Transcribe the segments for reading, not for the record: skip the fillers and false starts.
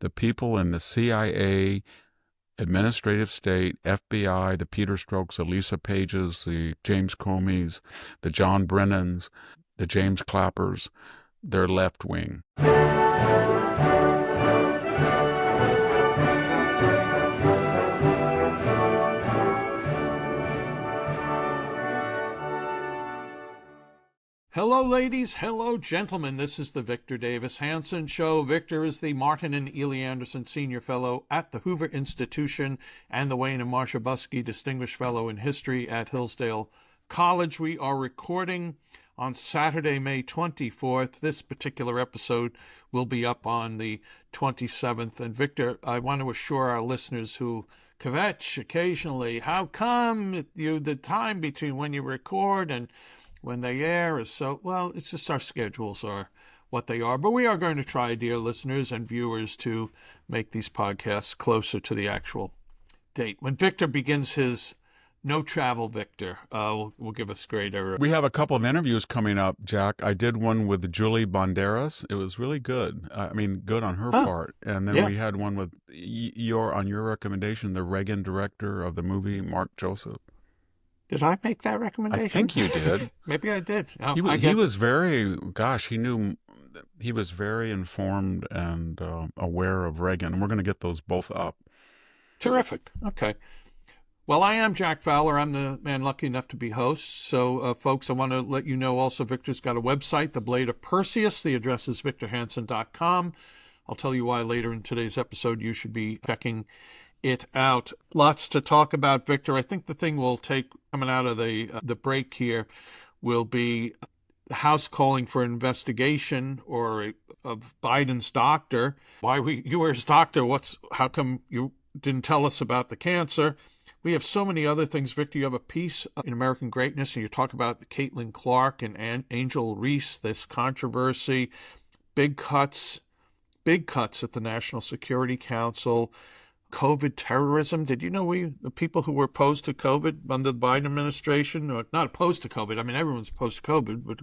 the people in the CIA, administrative state, FBI, the Peter Strzokes, the Lisa Pages, the James Comeys, the John Brennans, the James Clappers, they're left wing. Hello, ladies. Hello, gentlemen. This is the Victor Davis Hanson Show. Victor is the Martin and Ely Anderson Senior Fellow at the Hoover Institution and the Wayne and Marcia Buskey Distinguished Fellow in History at Hillsdale College. We are recording on Saturday, May 24th. This particular episode will be up on the 27th. And Victor, I want to assure our listeners who kvetch occasionally, how come the time between when you record and when they air is so, well, it's just our schedules are what they are. But we are going to try, dear listeners and viewers, to make these podcasts closer to the actual date. When Victor begins his no travel, Victor, will give us greater. We have a couple of interviews coming up, Jack. I did one with Julie Banderas. It was really good. I mean, good on her part. And then we had one with on your recommendation, the Reagan director of the movie, Mark Joseph. Did I make that recommendation? I think you did. Maybe I did. No, he was very, he was very informed and aware of Reagan. And we're going to get those both up. Terrific. Okay. Well, I am Jack Fowler. I'm the man lucky enough to be host. So, folks, I want to let you know also Victor's got a website, The Blade of Perseus. The address is victorhanson.com. I'll tell you why later in today's episode you should be checking it out. Lots to talk about, Victor. I think the thing we'll take coming out of the break here will be the House calling for an investigation of Biden's doctor. You were his doctor. How come you didn't tell us about the cancer? We have so many other things, Victor. You have a piece in American Greatness, and you talk about Caitlin Clark and Angel Reese, this controversy, big cuts at the National Security Council, COVID terrorism. Did you know the people who were opposed to COVID under the Biden administration, or not opposed to COVID, I mean, everyone's opposed to COVID, but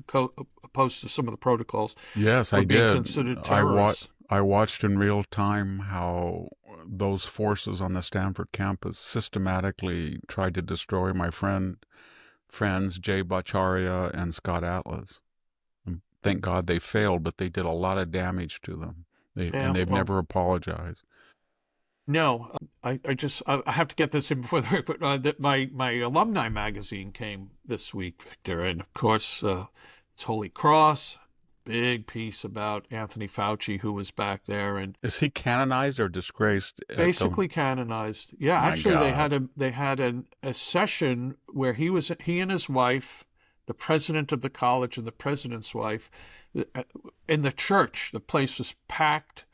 opposed to some of the protocols. Yes, I did. Considered terrorists. I watched in real time how those forces on the Stanford campus systematically tried to destroy my friends Jay Bhattacharya and Scott Atlas. And thank God they failed, but they did a lot of damage to them. They've never apologized. No, I have to get this in before that my alumni magazine came this week, Victor, and of course it's Holy Cross, big piece about Anthony Fauci, who was back there, and is he canonized or disgraced? Basically canonized. Yeah, actually they had a session where he and his wife, the president of the college and the president's wife, in the church. The place was packed.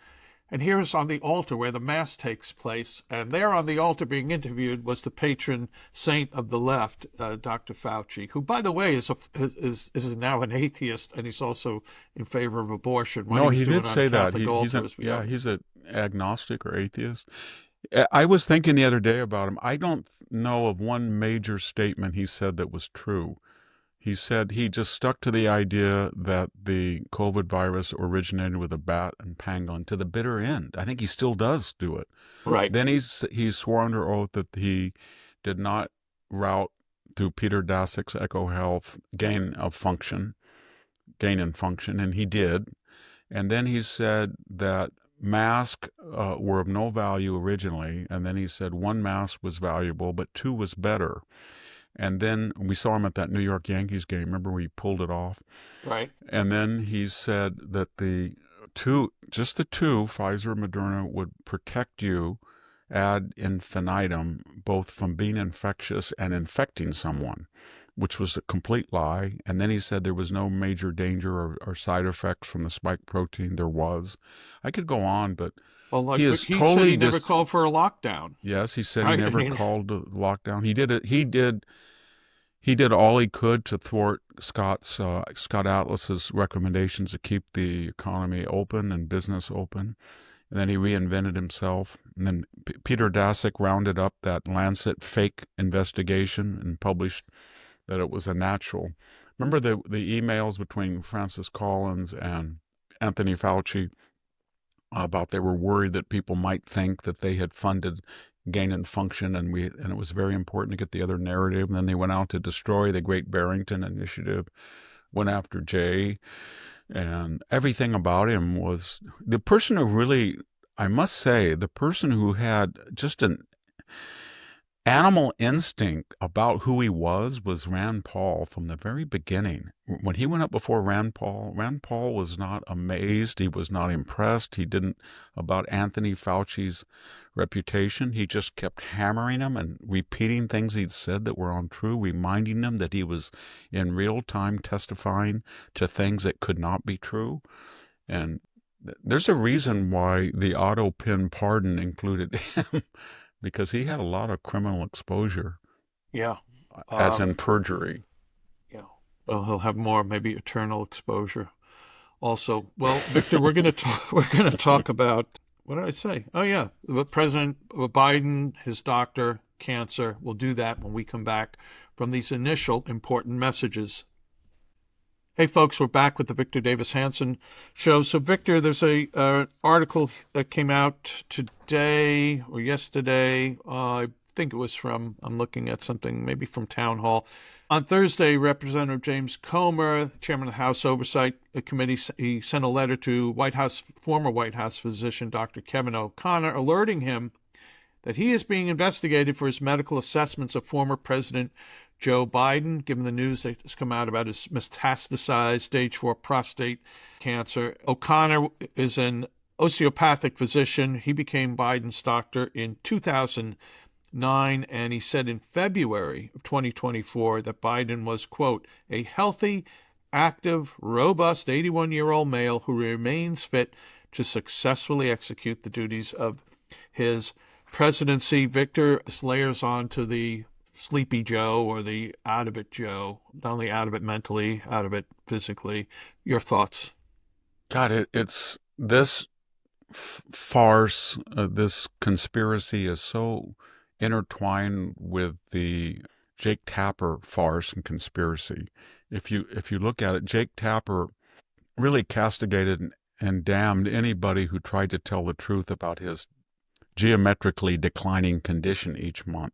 And here's on the altar where the Mass takes place. And there on the altar being interviewed was the patron saint of the left, Dr. Fauci, who, by the way, is now an atheist, and he's also in favor of abortion. No, he did say that. He's an agnostic or atheist. I was thinking the other day about him. I don't know of one major statement he said that was true. He said he just stuck to the idea that the COVID virus originated with a bat and pangolin to the bitter end. I think he still does do it. Right. Then he swore under oath that he did not route through Peter Daszak's EcoHealth gain in function, and he did. And then he said that masks were of no value originally, and then he said one mask was valuable, but two was better. And then we saw him at that New York Yankees game. Remember, we pulled it off? Right. And then he said that the two, Pfizer and Moderna, would protect you ad infinitum, both from being infectious and infecting someone, which was a complete lie. And then he said there was no major danger or side effects from the spike protein. There was. I could go on, but he said he never called for a lockdown. Yes, he said he never called a lockdown. He did all he could to thwart Scott Atlas's recommendations to keep the economy open and business open. And then he reinvented himself. And then Peter Daszak rounded up that Lancet fake investigation and published that it was a natural. Remember the emails between Francis Collins and Anthony Fauci about they were worried that people might think that they had funded gain and function, and it was very important to get the other narrative. And then they went out to destroy the Great Barrington Initiative, went after Jay, and everything about him was the person who really, I must say, the person who had just an animal instinct about who he was Rand Paul from the very beginning. When he went up before Rand Paul was not amazed. He was not impressed. He didn't about Anthony Fauci's reputation. He just kept hammering him and repeating things he'd said that were untrue, reminding him that he was in real time testifying to things that could not be true. And there's a reason why the auto pin pardon included him. Because he had a lot of criminal exposure. Yeah. As in perjury. Yeah. Well, he'll have more, maybe eternal exposure. Also, well, Victor, we're going to talk about, what did I say? Oh yeah, President Biden, his doctor, cancer. We'll do that when we come back from these initial important messages. Hey folks, we're back with the Victor Davis Hanson show. So Victor, there's a article that came out today or yesterday. I think it was from, I'm looking at something maybe from Town Hall. On Thursday, Representative James Comer, chairman of the House Oversight Committee, he sent a letter to former White House physician Dr. Kevin O'Connor, alerting him that he is being investigated for his medical assessments of former President Joe Biden, given the news that has come out about his metastasized stage 4 prostate cancer. O'Connor is an osteopathic physician. He became Biden's doctor in 2009, and he said in February of 2024 that Biden was, quote, a healthy, active, robust 81-year-old male who remains fit to successfully execute the duties of his presidency. Victor, this layers on to the Sleepy Joe or the out of it Joe, not only out of it mentally, out of it physically. Your thoughts? God, it's this farce, this conspiracy is so intertwined with the Jake Tapper farce and conspiracy. If you look at it, Jake Tapper really castigated and damned anybody who tried to tell the truth about his geometrically declining condition each month.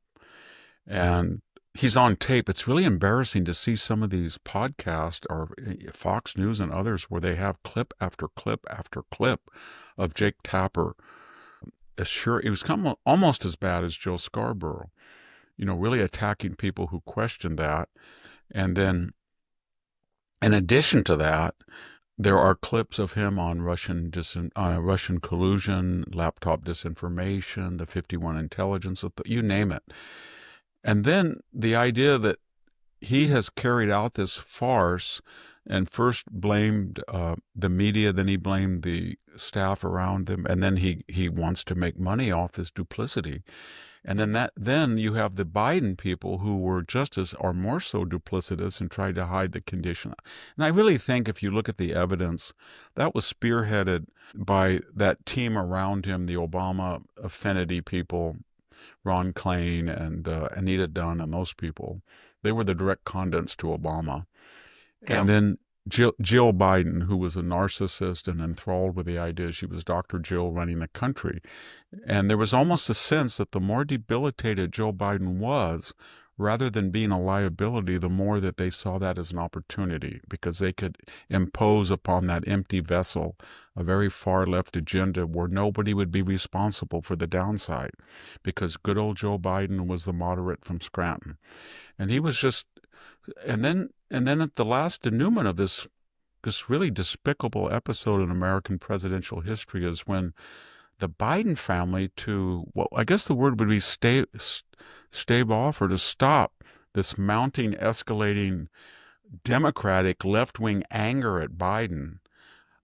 And he's on tape. It's really embarrassing to see some of these podcasts or Fox News and others where they have clip after clip after clip of Jake Tapper. Sure, it was almost as bad as Joe Scarborough, really attacking people who questioned that. And then, in addition to that, there are clips of him on Russian collusion, laptop disinformation, the 51 intelligence, you name it. And then the idea that he has carried out this farce and first blamed the media, then he blamed the staff around him, and then he wants to make money off his duplicity. And then you have the Biden people who were just as or more so duplicitous and tried to hide the condition. And I really think if you look at the evidence, that was spearheaded by that team around him, the Obama affinity people, Ron Klain and Anita Dunn and those people. They were the direct conduits to Obama. Yeah. And then Jill Biden, who was a narcissist and enthralled with the idea she was Dr. Jill running the country. And there was almost a sense that the more debilitated Joe Biden was, rather than being a liability, the more that they saw that as an opportunity because they could impose upon that empty vessel a very far left agenda where nobody would be responsible for the downside because good old Joe Biden was the moderate from Scranton. And he was just, and then at the last denouement of this really despicable episode in American presidential history is when the Biden family I guess the word would be stave off or to stop this mounting, escalating Democratic left-wing anger at Biden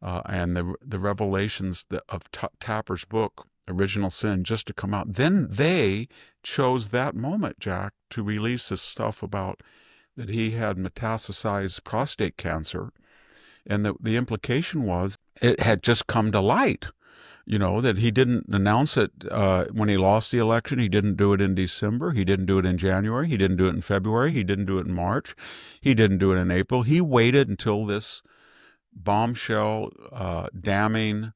and the revelations of Tapper's book, Original Sin, just to come out. Then they chose that moment, Jack, to release this stuff about that he had metastasized prostate cancer. And the implication was it had just come to light. That he didn't announce it when he lost the election. He didn't do it in December. He didn't do it in January. He didn't do it in February. He didn't do it in March. He didn't do it in April. He waited until this bombshell, damning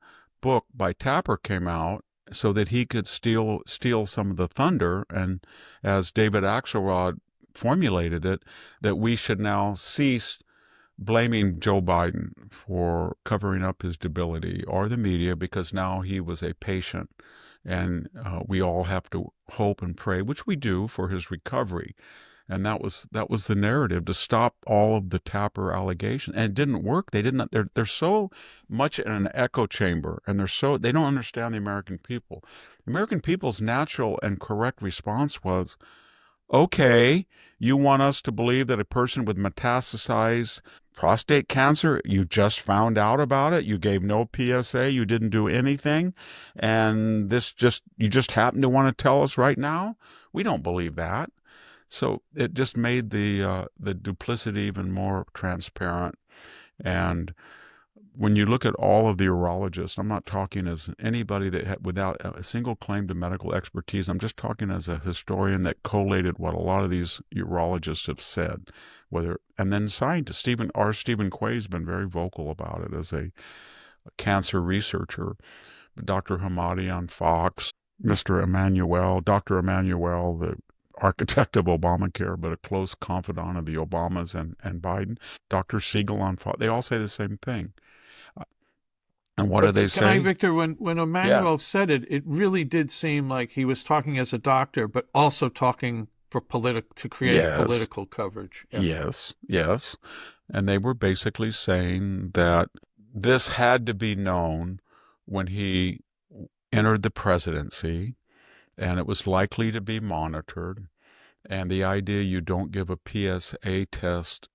book by Tapper came out so that he could steal some of the thunder. And as David Axelrod formulated it, that we should now cease blaming Joe Biden for covering up his debility or the media, because now he was a patient, and we all have to hope and pray, which we do, for his recovery. And that was the narrative, to stop all of the Tapper allegations. And it didn't work. They're so much in an echo chamber, and they don't understand the American people. The American people's natural and correct response was, okay, you want us to believe that a person with metastasized prostate cancer, you just found out about it, you gave no PSA, you didn't do anything, and you just happen to want to tell us right now? We don't believe that. So it just made the duplicity even more transparent. And when you look at all of the urologists, I'm not talking as anybody without a single claim to medical expertise. I'm just talking as a historian that collated what a lot of these urologists have said, and then scientists. Stephen Quay's been very vocal about it as a cancer researcher. Dr. Hamadi on Fox, Dr. Emanuel, the architect of Obamacare, but a close confidant of the Obamas and Biden, Dr. Siegel on Fox, they all say the same thing. And what do they say? Can I, Victor, when Emanuel said it, it really did seem like he was talking as a doctor, but also talking to create political coverage. Yeah. Yes. And they were basically saying that this had to be known when he entered the presidency, and it was likely to be monitored. And the idea you don't give a PSA test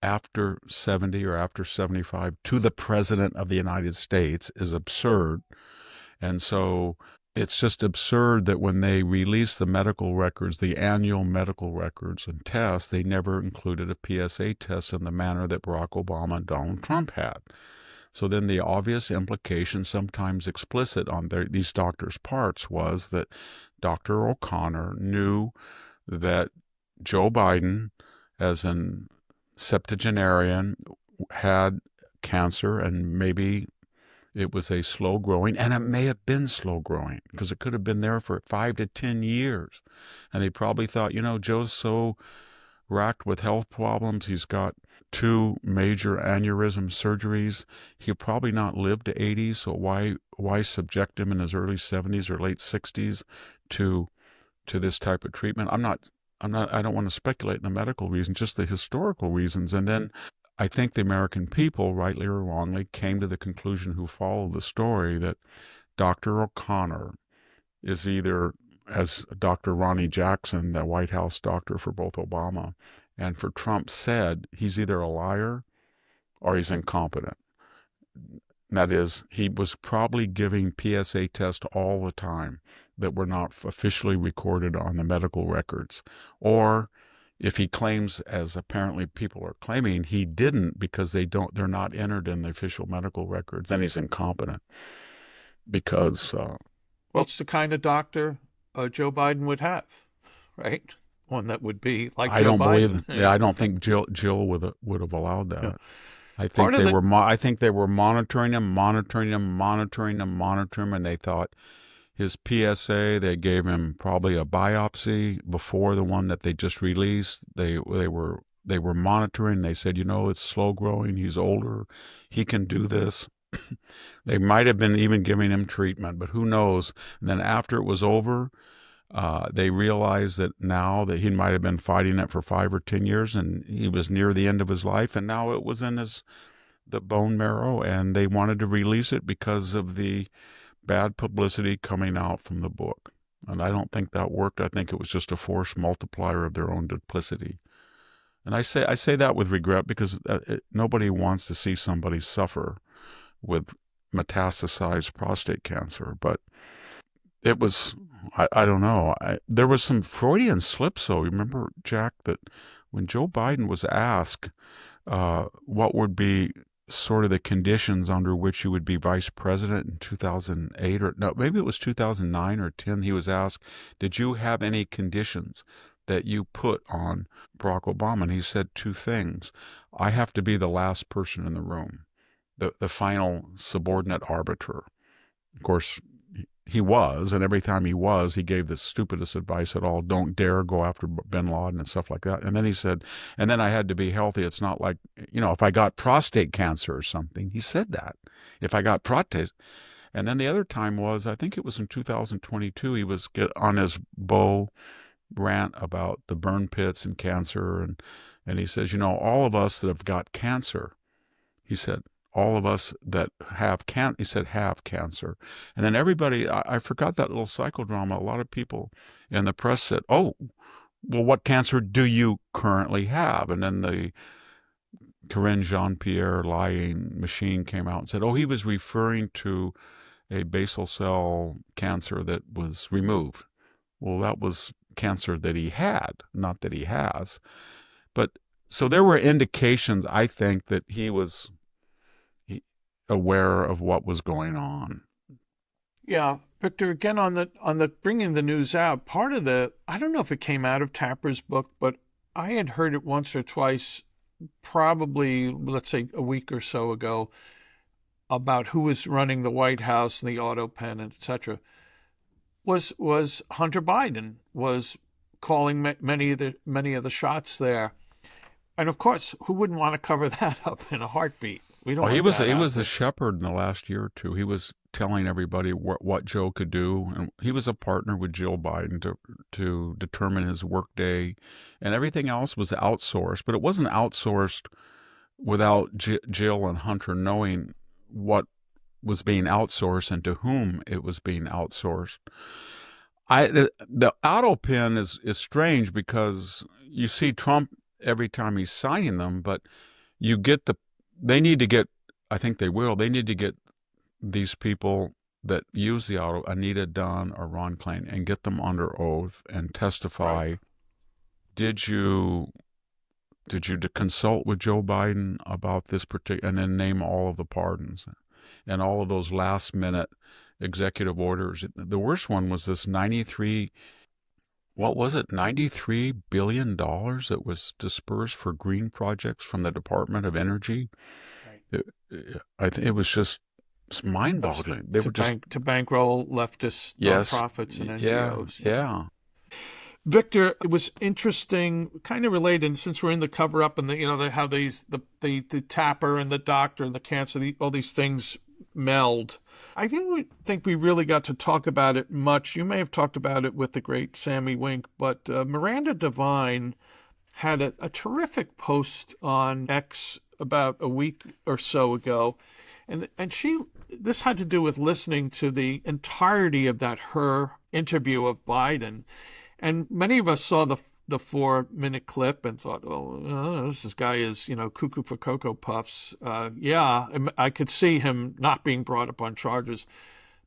after 70 or after 75 to the President of the United States is absurd. And so it's just absurd that when they released the medical records, the annual medical records and tests, they never included a PSA test in the manner that Barack Obama and Donald Trump had. So then the obvious implication, sometimes explicit on these doctors' parts, was that Dr. O'Connor knew that Joe Biden, as an septuagenarian, had cancer, and maybe it was a slow growing, and it may have been slow growing because it could have been there for 5 to 10 years. And they probably thought, Joe's so racked with health problems. He's got 2 major aneurysm surgeries. He'll probably not live to 80. So why subject him in his early 70s or late 60s to this type of treatment? I don't want to speculate in the medical reasons, just the historical reasons. And then I think the American people, rightly or wrongly, came to the conclusion, who followed the story, that Dr. O'Connor is either, as Dr. Ronnie Jackson, the White House doctor for both Obama and for Trump, said, he's either a liar or he's incompetent. That is, he was probably giving PSA tests all the time that were not officially recorded on the medical records. Or if he claims, as apparently people are claiming, he didn't because they're not entered in the official medical records, then he's incompetent. Because it's the kind of doctor Joe Biden would have, right? One that would be like I Joe don't Biden. believe. Yeah, I don't think Jill would have allowed that. No. I think they were monitoring him, and they thought his PSA. They gave him probably a biopsy before the one that they just released. They were monitoring. They said, it's slow growing. He's older. He can do this. They might have been even giving him treatment, but who knows? And then after it was over, they realized that now that he might have been fighting it for 5 or 10 years, and he was near the end of his life, and now it was in the bone marrow, and they wanted to release it because of the bad publicity coming out from the book. And I don't think that worked. I think it was just a force multiplier of their own duplicity. And I say that with regret, because nobody wants to see somebody suffer with metastasized prostate cancer. But it was, I don't know. There was some Freudian slips, though. Remember, Jack, that when Joe Biden was asked what would be sort of the conditions under which you would be vice president in 2008, or no, maybe it was 2009 or 10, he was asked, did you have any conditions that you put on Barack Obama? And he said 2 things. I have to be the last person in the room, the final subordinate arbiter. Of course, he was, and every time he gave the stupidest advice at all. Don't dare go after bin Laden and stuff like that. And then he said, and then I had to be healthy. It's not like, if I got prostate cancer or something, he said that. If I got prostate. And then the other time was, I think it was in 2022, he was on his Bo rant about the burn pits and cancer. And he says, all of us that have got cancer, he said, all of us that have cancer. And then everybody, I forgot that little psychodrama. A lot of people in the press said, oh, well, what cancer do you currently have? And then the Corinne Jean-Pierre lying machine came out and said, oh, he was referring to a basal cell cancer that was removed. Well, that was cancer that he had, not that he has. But so there were indications, I think, that he was aware of what was going on. Yeah, Victor, again on the bringing the news out, part of I don't know if it came out of Tapper's book, but I had heard it once or twice, probably, let's say a week or so ago, about who was running the White House and the auto pen, and etc. Was Hunter Biden was calling many of the shots there. And of course, who wouldn't want to cover that up in a heartbeat? We don't. He was the shepherd in the last year or two. He was telling everybody what Joe could do, and he was a partner with Jill Biden to determine his workday, and everything else was outsourced. But it wasn't outsourced without Jill and Hunter knowing what was being outsourced and to whom it was being outsourced. The auto pen is strange because you see Trump every time he's signing them, but you get they need to get, I think they will, they need to get these people that use the auto, Anita Dunn or Ron Klain, and get them under oath and testify. Right. Did you consult with Joe Biden about this particular, and then name all of the pardons and all of those last minute executive orders. The worst one was this $93 billion that was dispersed for green projects from the Department of Energy. Right. I think it was just mind-boggling. They were to bankroll leftist nonprofits and NGOs. Yeah. Victor, it was interesting, kind of related, since we're in the cover-up and they have the tapper and the doctor and the cancer, all these things meld. I think we really got to talk about it much. You may have talked about it with the great Sammy Wink, but Miranda Devine had a terrific post on X about a week or so ago, and this had to do with listening to the entirety of her interview of Biden. And many of us saw the 4-minute clip and thought, this guy is, cuckoo for Cocoa Puffs. Yeah, I could see him not being brought up on charges.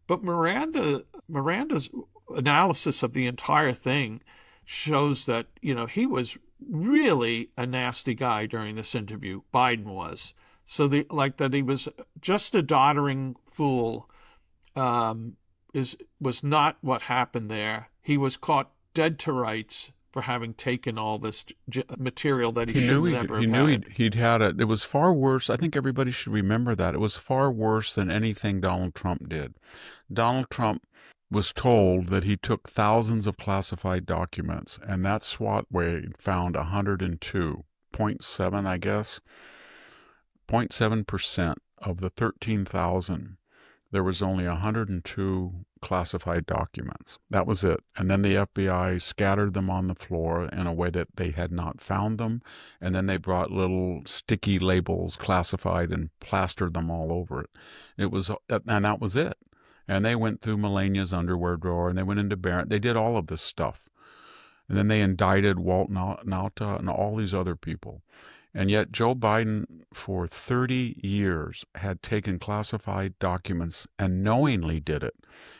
But Miranda's analysis of the entire thing shows that, he was really a nasty guy during this interview. Biden was. So that he was just a doddering fool was not what happened there. He was caught dead to rights for having taken all this material that he should never have had. He knew he'd had it. It was far worse. I think everybody should remember that. It was far worse than anything Donald Trump did. Donald Trump was told that he took thousands of classified documents, and that SWAT raid found 102.7, I guess, 0.7% of the 13,000. There was only 102 classified documents. That was it. And then the FBI scattered them on the floor in a way that they had not found them. And then they brought little sticky labels, classified, and plastered them all over it. And that was it. And they went through Melania's underwear drawer, and they went into Barrett. They did all of this stuff. And then they indicted Walt Nauta and all these other people. And yet Joe Biden, for 30 years, had taken classified documents and knowingly did it.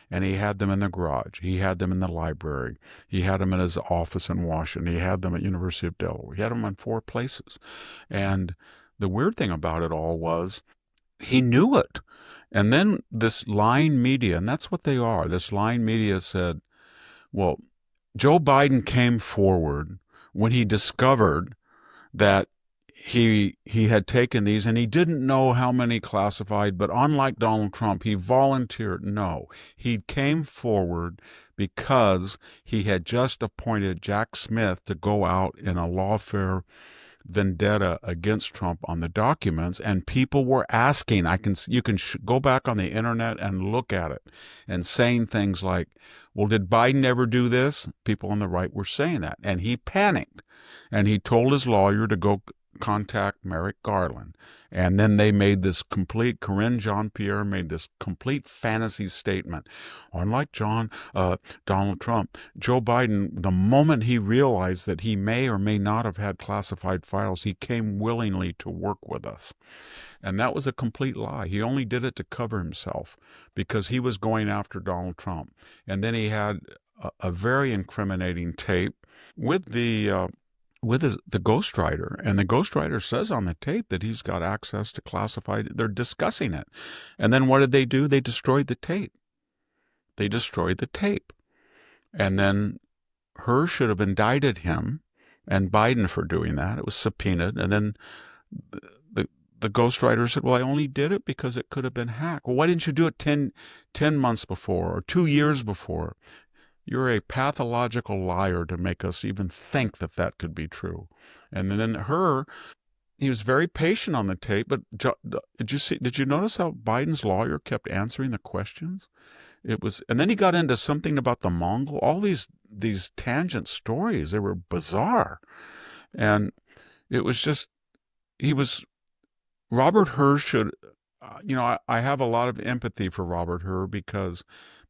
And he had them in the garage. He had them in the library. He had them in his office in Washington. He had them at University of Delaware. He had them in 4 places. And the weird thing about it all was he knew it. And then this lying media, and that's what they are, this lying media said, well, Joe Biden came forward when he discovered that he had taken these and he didn't know how many classified, but unlike Donald Trump, he volunteered. No, he came forward because he had just appointed Jack Smith to go out in a lawfare vendetta against Trump on the documents, and people were asking. You can go back on the internet and look at it, and saying things like, "Well, did Biden ever do this?" People on the right were saying that, and he panicked, and he told his lawyer to go contact Merrick Garland. And then they made this complete, Corinne Jean-Pierre made this complete fantasy statement. Unlike Donald Trump, Joe Biden, the moment he realized that he may or may not have had classified files, he came willingly to work with us. And that was a complete lie. He only did it to cover himself because he was going after Donald Trump. And then he had a very incriminating tape with the ghostwriter, and the ghostwriter says on the tape that he's got access to classified. They're discussing it, and then what did they do? They destroyed the tape. And then Herr should have indicted him and Biden for doing that. It was subpoenaed, and then the ghostwriter said, "Well, I only did it because it could have been hacked." Well, why didn't you do it 10 months before or 2 years before? You're a pathological liar to make us even think that that could be true. And then he was very patient on the tape, but did you notice how Biden's lawyer kept answering the questions? And then he got into something about the Mongol, all these tangent stories. They were bizarre. And it was just, Robert Herr should, I have a lot of empathy for Robert Herr because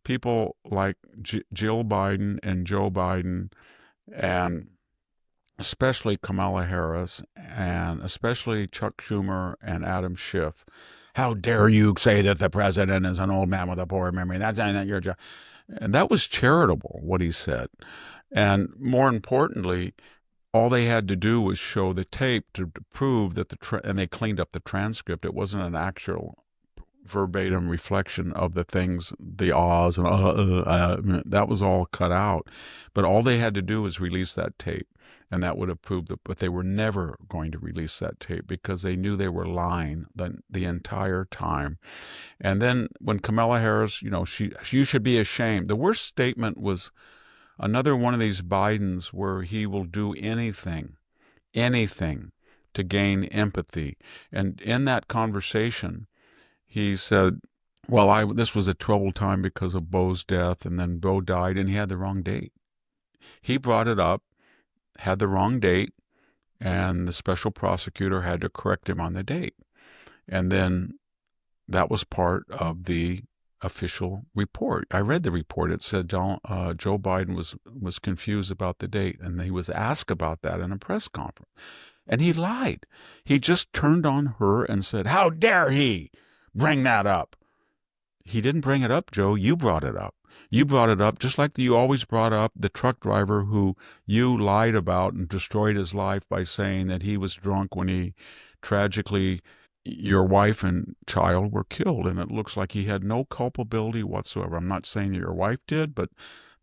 people like Jill Biden and Joe Biden, and especially Kamala Harris, and especially Chuck Schumer and Adam Schiff. How dare you say that the president is an old man with a poor memory? That's not your job. And that was charitable, what he said. And more importantly, all they had to do was show the tape to prove that and they cleaned up the transcript. It wasn't an actual verbatim reflection of the things, the ahs and that was all cut out. But all they had to do was release that tape, and that would have proved it. But they were never going to release that tape because they knew they were lying the entire time. And then when Kamala Harris, you should be ashamed. The worst statement was another one of these Bidens where he will do anything to gain empathy. And in that conversation, he said, "Well, this was a troubled time because of Bo's death, and then Bo died, and he had the wrong date." He brought it up, had the wrong date, and the special prosecutor had to correct him on the date. And then that was part of the official report. I read the report. It said Joe Biden was confused about the date, and he was asked about that in a press conference. And he lied. He just turned on her and said, "How dare he bring that up?" He didn't bring it up, Joe. You brought it up. You brought it up just like you always brought up the truck driver who you lied about and destroyed his life by saying that he was drunk when he tragically, your wife and child were killed. And it looks like he had no culpability whatsoever. I'm not saying that your wife did, but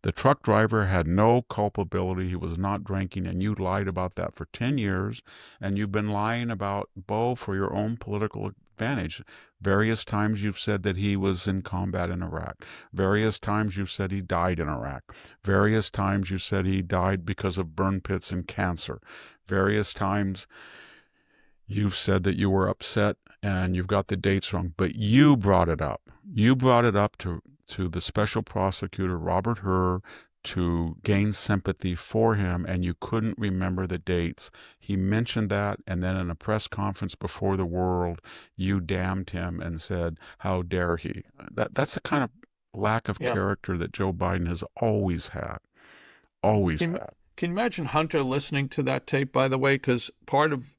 the truck driver had no culpability. He was not drinking, and you lied about that for 10 years, and you've been lying about Bo for your own political advantage. Various times you've said that he was in combat in Iraq. Various times you've said he died in Iraq. Various times you said he died because of burn pits and cancer. Various times you've said that you were upset and you've got the dates wrong, but you brought it up. You brought it up to the special prosecutor, Robert Herr, to gain sympathy for him, and you couldn't remember the dates. He mentioned that, and then in a press conference before the world, you damned him and said, "How dare he?" That's the kind of lack of character that Joe Biden has always had. Always had. Can you imagine Hunter listening to that tape, by the way? Because part of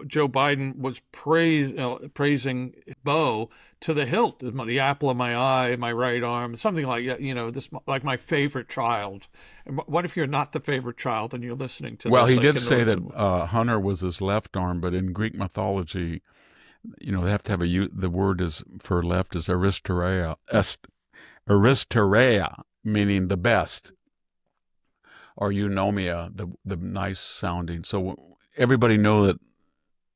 Joe Biden was praising Bo to the hilt, the apple of my eye, my right arm, something like that, this like my favorite child. And what if you're not the favorite child and you're listening to well, this? He did say that Hunter was his left arm, but in Greek mythology, they have to have the word is for left is aristerea, meaning the best, or eunomia, the nice sounding. So everybody know that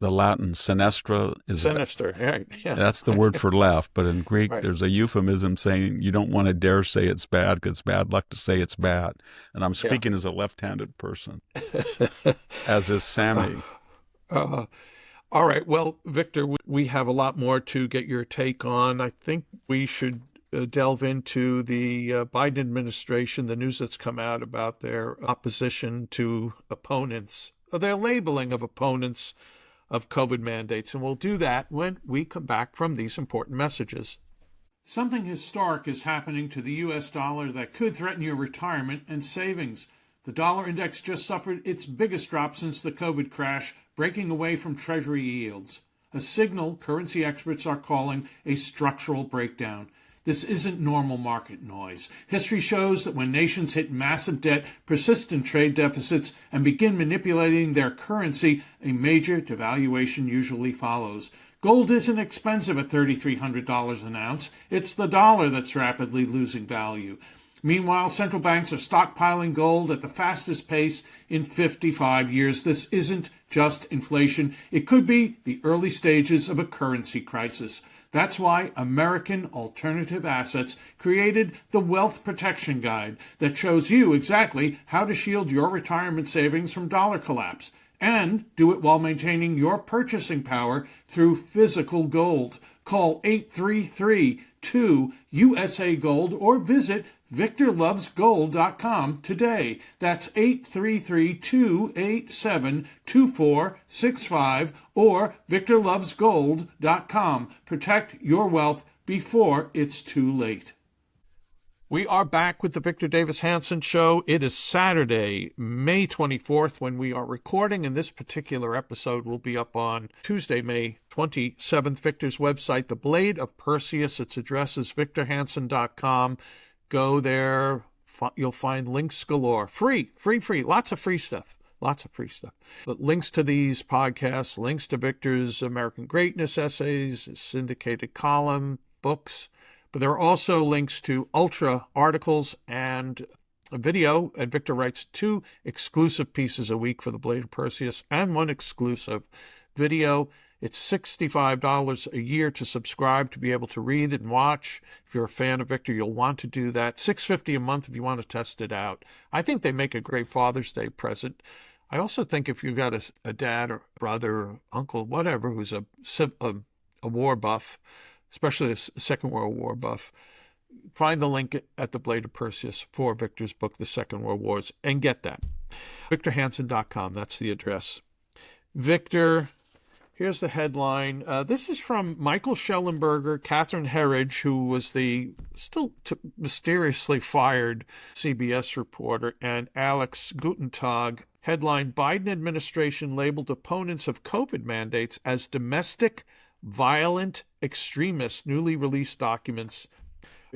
the Latin senestra is Sinister, right? Yeah, that's the word for left, but in Greek right. there's a euphemism saying you don't want to dare say it's bad because it's bad luck to say it's bad. And I'm Yeah. speaking as a left-handed person, as is Sammy. uh, all right. Well, Victor, we have a lot more to get your take on. I think we should delve into the Biden administration, the news that's come out about their opposition to opponents, or their labeling of opponents of COVID mandates. And we'll do that when we come back from these important messages. Something historic is happening to the U.S. dollar that could threaten your retirement and savings. The dollar index just suffered its biggest drop since the COVID crash, breaking away from Treasury yields, a signal currency experts are calling a structural breakdown. This isn't normal market noise. History shows that when nations hit massive debt, persistent trade deficits, and begin manipulating their currency, a major devaluation usually follows. Gold isn't expensive at $3,300 an ounce. It's the dollar that's rapidly losing value. Meanwhile, central banks are stockpiling gold at the fastest pace in 55 years. This isn't just inflation. It could be the early stages of a currency crisis. That's why American Alternative Assets created the Wealth Protection Guide that shows you exactly how to shield your retirement savings from dollar collapse and do it while maintaining your purchasing power through physical gold. Call 833-2USA Gold or visit VictorLovesGold.com today. That's 833-287-2465 or VictorLovesGold.com. Protect your wealth before it's too late. We are back with the Victor Davis Hanson Show. It is Saturday, May 24th when we are recording, and this particular episode will be up on Tuesday, May 27th. Victor's website, The Blade of Perseus. Its address is victorhanson.com. Go there. You'll find links galore. Free. Lots of free stuff. But links to these podcasts, links to Victor's American Greatness essays, syndicated column, books. But there are also links to Ultra articles and a video. And Victor writes 2 exclusive pieces a week for the Blade of Perseus and 1 exclusive video. It's $65 a year to subscribe to be able to read and watch. If you're a fan of Victor, you'll want to do that. $6.50 a month if you want to test it out. I think they make a great Father's Day present. I also think if you've got a dad or brother or uncle, whatever, who's a war buff, especially a Second World War buff, find the link at the Blade of Perseus for Victor's book, The Second World Wars, and get that. VictorHanson.com, that's the address. Victor, here's the headline. This is from Michael Schellenberger, Catherine Herridge, who was the mysteriously fired CBS reporter, and Alex Gutentag. Headline, Biden administration labeled opponents of COVID mandates as domestic violent extremists. Newly released documents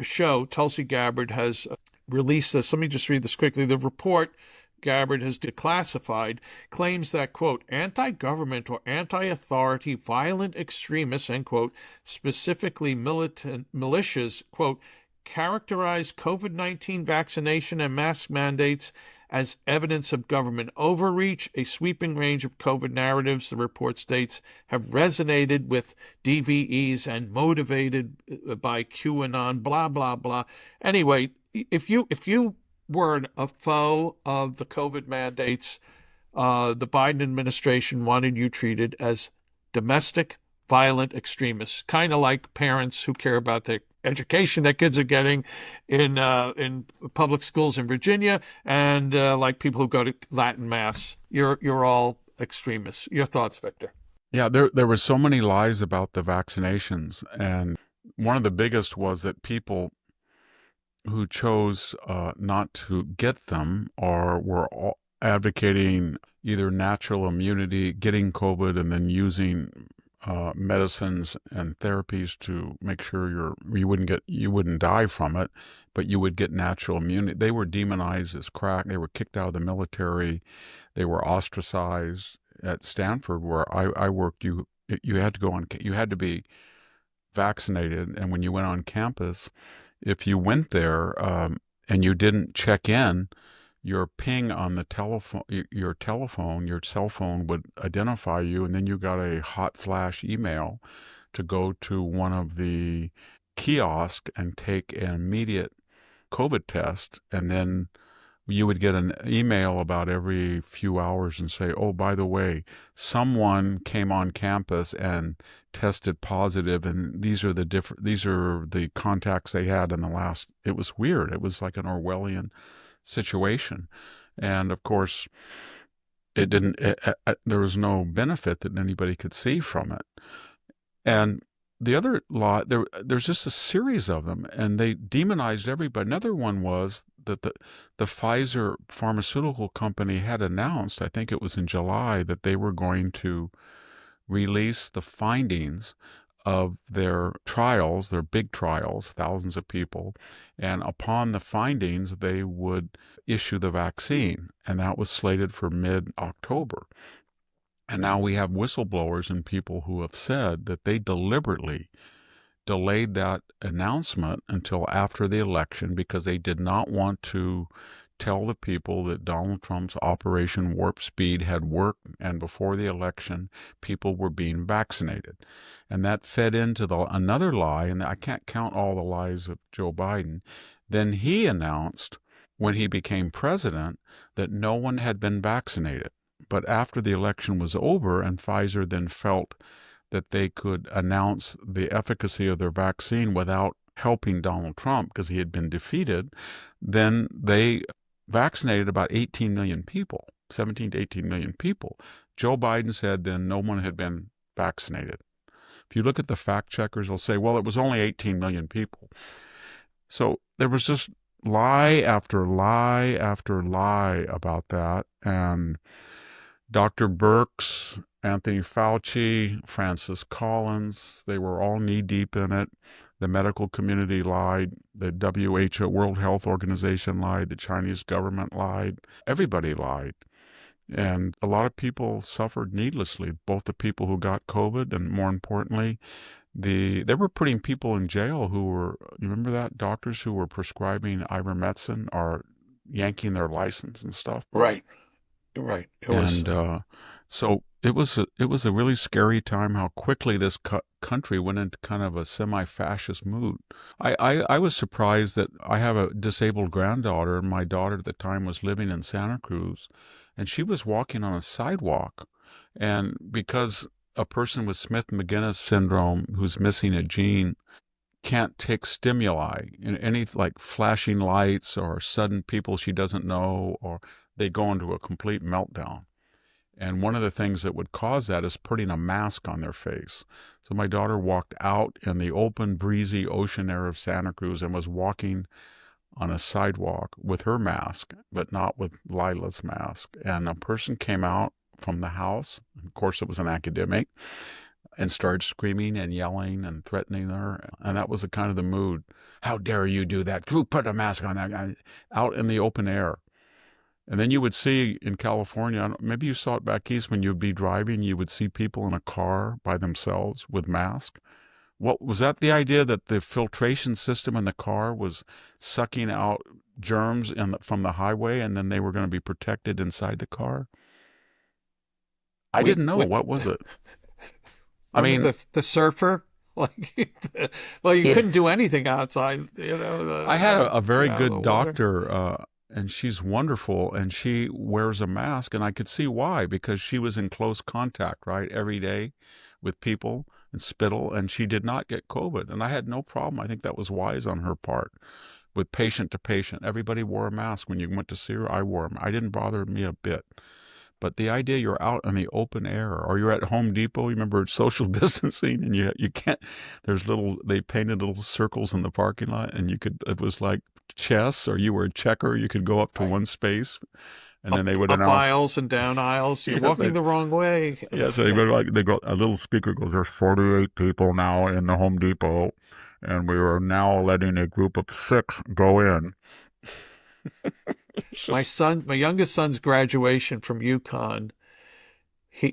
show Tulsi Gabbard has released this. Let me just read this quickly. The report Gabbard has declassified claims that, quote, anti-government or anti-authority violent extremists, end quote, specifically militant militias, quote, characterize COVID-19 vaccination and mask mandates as evidence of government overreach. A sweeping range of COVID narratives, the report states, have resonated with DVEs and motivated by QAnon, blah, blah, blah. Anyway, if you were a foe of the COVID mandates, the Biden administration wanted you treated as domestic violent extremists, kind of like parents who care about their education that kids are getting in public schools in Virginia, and like people who go to Latin mass. You're all extremists. Your thoughts, Victor? Yeah, there were so many lies about the vaccinations, and one of the biggest was that people who chose not to get them or were advocating either natural immunity, getting COVID, and then using medicines and therapies to make sure you wouldn't die from it, but you would get natural immunity. They were demonized as crack. They were kicked out of the military. They were ostracized. At Stanford, where I worked, you had to go on. You had to be vaccinated, and when you went on campus, if you went there and you didn't check in, your ping on the telephone, your cell phone would identify you, and then you got a hot flash email to go to one of the kiosks and take an immediate COVID test, and then you would get an email about every few hours and say, oh, by the way, someone came on campus and tested positive, and these are the contacts they had in the last. It was weird. It was like an Orwellian situation. And of course, there was no benefit that anybody could see from it. And the other law, there's just a series of them, and they demonized everybody. Another one was that the Pfizer pharmaceutical company had announced, I think it was in July, that they were going to release the findings of their trials, their big trials, thousands of people, and upon the findings, they would issue the vaccine, and that was slated for mid-October. And now we have whistleblowers and people who have said that they deliberately delayed that announcement until after the election because they did not want to tell the people that Donald Trump's Operation Warp Speed had worked, and before the election, people were being vaccinated. And that fed into another lie, and I can't count all the lies of Joe Biden. Then he announced, when he became president, that no one had been vaccinated. But after the election was over and Pfizer then felt that they could announce the efficacy of their vaccine without helping Donald Trump because he had been defeated, then they vaccinated about 18 million people, 17 to 18 million people. Joe Biden said then no one had been vaccinated. If you look at the fact checkers, they'll say, well, it was only 18 million people. So there was just lie after lie after lie about that. And Dr. Birx, Anthony Fauci, Francis Collins, they were all knee-deep in it. The medical community lied. The WHO, World Health Organization, lied. The Chinese government lied. Everybody lied. And a lot of people suffered needlessly, both the people who got COVID and, more importantly, they were putting people in jail who were, you remember that? Doctors who were prescribing ivermectin or yanking their license and stuff. Right. So it was a really scary time how quickly this country went into kind of a semi-fascist mood. I was surprised that I have a disabled granddaughter, and my daughter at the time was living in Santa Cruz, and she was walking on a sidewalk, and because a person with Smith-Magenis syndrome who's missing a gene can't take stimuli, any like flashing lights or sudden people she doesn't know, or they go into a complete meltdown. And one of the things that would cause that is putting a mask on their face. So my daughter walked out in the open, breezy ocean air of Santa Cruz and was walking on a sidewalk with her mask, but not with Lila's mask. And a person came out from the house, of course it was an academic, and started screaming and yelling and threatening her. And that was the kind of the mood. How dare you do that? Who put a mask on that guy? Out in the open air. And then you would see in California, maybe you saw it back east, when you'd be driving, you would see people in a car by themselves with masks. What was that, the idea that the filtration system in the car was sucking out germs from the highway, and then they were going to be protected inside the car? I didn't know. What was it? I mean, the surfer, like, well, you couldn't do anything outside. I had a very good doctor, and she's wonderful, and she wears a mask, and I could see why, because she was in close contact, right, every day with people and spittle, and she did not get COVID, and I had no problem. I think that was wise on her part. With patient to patient, everybody wore a mask. When you went to see her, I wore them. I didn't bother me a bit. But the idea you're out in the open air, or you're at Home Depot, you remember social distancing, and you can't, they painted little circles in the parking lot, and it was like chess, or you were a checker, you could go up to one space, and then they would announce. Up aisles and down aisles, you're walking the wrong way. Yeah, so a little speaker goes, there's 48 people now in the Home Depot, and we are now letting a group of 6 go in. My youngest son's graduation from UConn,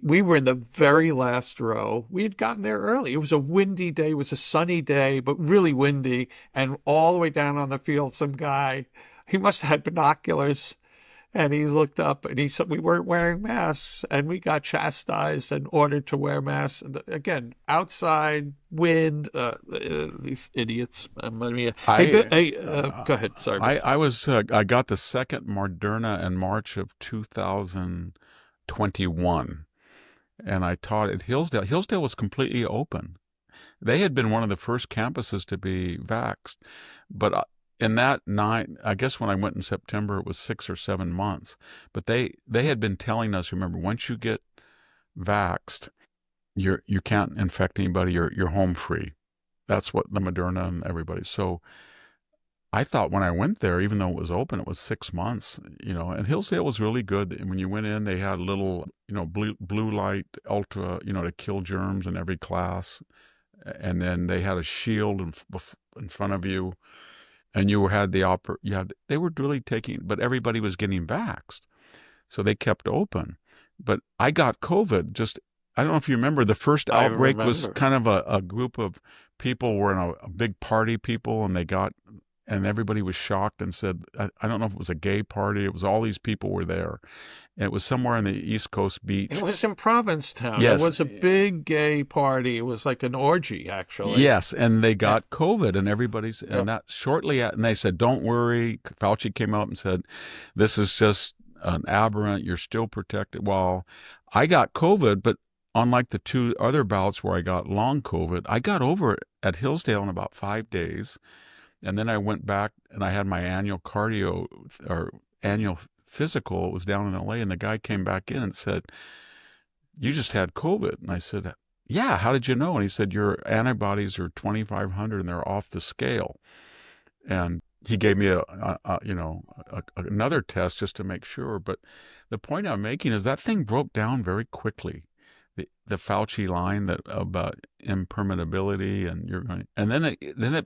we were in the very last row. We had gotten there early. It was a windy day. It was a sunny day, but really windy. And all the way down on the field, some guy, he must have had binoculars, And he looked up and he said we weren't wearing masks, and we got chastised and ordered to wear masks. And again, outside, wind, these idiots. I mean, I go ahead. Sorry, Victor. I got the second Moderna in March of 2021, and I taught at Hillsdale. Hillsdale was completely open. They had been one of the first campuses to be vaxxed, but in that I guess when I went in September, it was 6 or 7 months. But they had been telling us, remember, once you get vaxxed, you can't infect anybody. You're home free. That's what the Moderna and everybody. So I thought when I went there, even though it was open, it was 6 months, and Hillsdale was really good. And when you went in, they had little, blue light ultra, to kill germs in every class. And then they had a shield in front of you, and you had they were really taking, but everybody was getting vaxxed. So they kept open. But I got COVID I don't know if you remember, the first I outbreak was remember. kind of a group of people were in a big party people, and everybody was shocked and said, I don't know if it was a gay party. It was all these people were there. And it was somewhere on the East Coast It beach. was in Provincetown. It Yes. was a big gay party. It was like an orgy, actually. Yes, and they Yeah. got COVID, and Yep. that shortly, and they said, "Don't worry." Fauci came out and said, "This is just an aberrant. You're still protected." Well, I got COVID, but unlike the two other bouts where I got long COVID, I got over it at Hillsdale in about 5 days, and then I went back and I had my annual cardio or annual physical. It was down in LA, and the guy came back in and said, "You just had COVID." And I said, "Yeah, how did you know?" And he said, "Your antibodies are 2,500 and they're off the scale." And he gave me another test just to make sure. But the point I'm making is that thing broke down very quickly. The Fauci line that about impermeability, and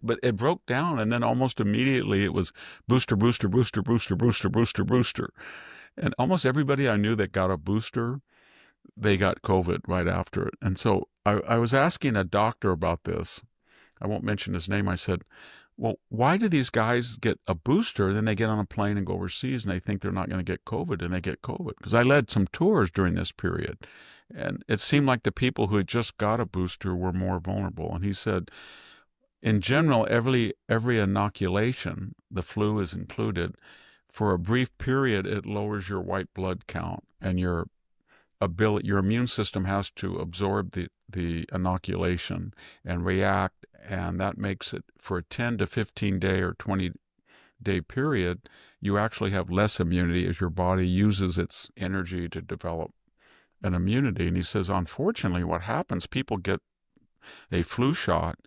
but it broke down, and then almost immediately it was booster, booster, booster, booster, booster, booster, booster, and almost everybody I knew that got a booster, they got COVID right after it. And so I was asking a doctor about this. I won't mention his name. I said, "Well, why do these guys get a booster, then they get on a plane and go overseas and they think they're not going to get COVID and they get COVID?" Because I led some tours during this period. And it seemed like the people who had just got a booster were more vulnerable. And he said, in general, every inoculation, the flu is included, for a brief period, it lowers your white blood count, and your immune system has to absorb the inoculation and react, and that makes it, for a 10 to 15 day or 20-day period, you actually have less immunity as your body uses its energy to develop an immunity. And he says, unfortunately, what happens, people get a flu shot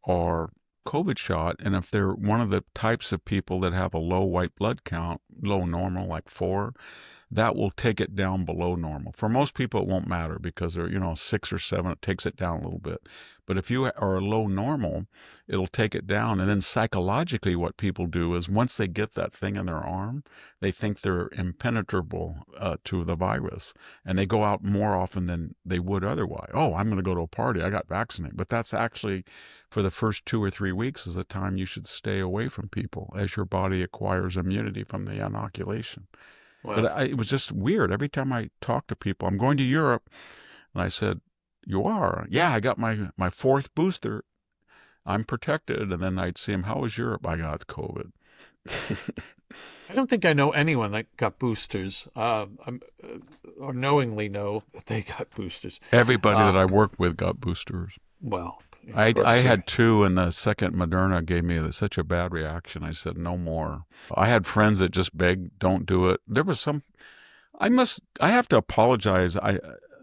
or COVID shot, and if they're one of the types of people that have a low white blood count, low normal, like 4, that will take it down below normal. For most people, it won't matter because they're, 6 or 7, it takes it down a little bit. But if you are a low normal, it'll take it down. And then psychologically, what people do is once they get that thing in their arm, they think they're impenetrable to the virus. And they go out more often than they would otherwise. Oh, I'm going to go to a party. I got vaccinated. But that's actually, for the first 2 or 3 weeks, is the time you should stay away from people as your body acquires immunity from the inoculation. But Well, it was just weird. Every time I talked to people, I'm going to Europe, and I said, "You are?" "Yeah, I got my fourth booster. I'm protected." And then I'd see them, "How was Europe?" "I got COVID." I don't think I know anyone that got boosters, or knowingly know that they got boosters. Everybody that Uh, I worked with got boosters. well, of I course, had 2, and the second Moderna gave me such a bad reaction. I said, "No more." I had friends that just begged, "Don't do it." There was some I have to apologize.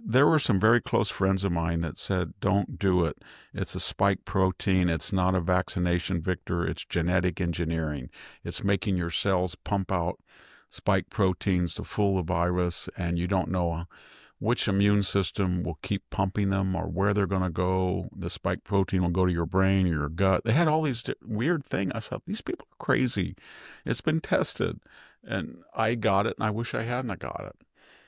There were some very close friends of mine that said, "Don't do it. It's a spike protein. It's not a vaccination, Victor. It's genetic engineering. It's making your cells pump out spike proteins to fool the virus, and you don't know which immune system will keep pumping them or where they're going to go. The spike protein will go to your brain or your gut." They had all these weird things. I thought, these people are crazy. It's been tested. And I got it, and I wish I hadn't got it.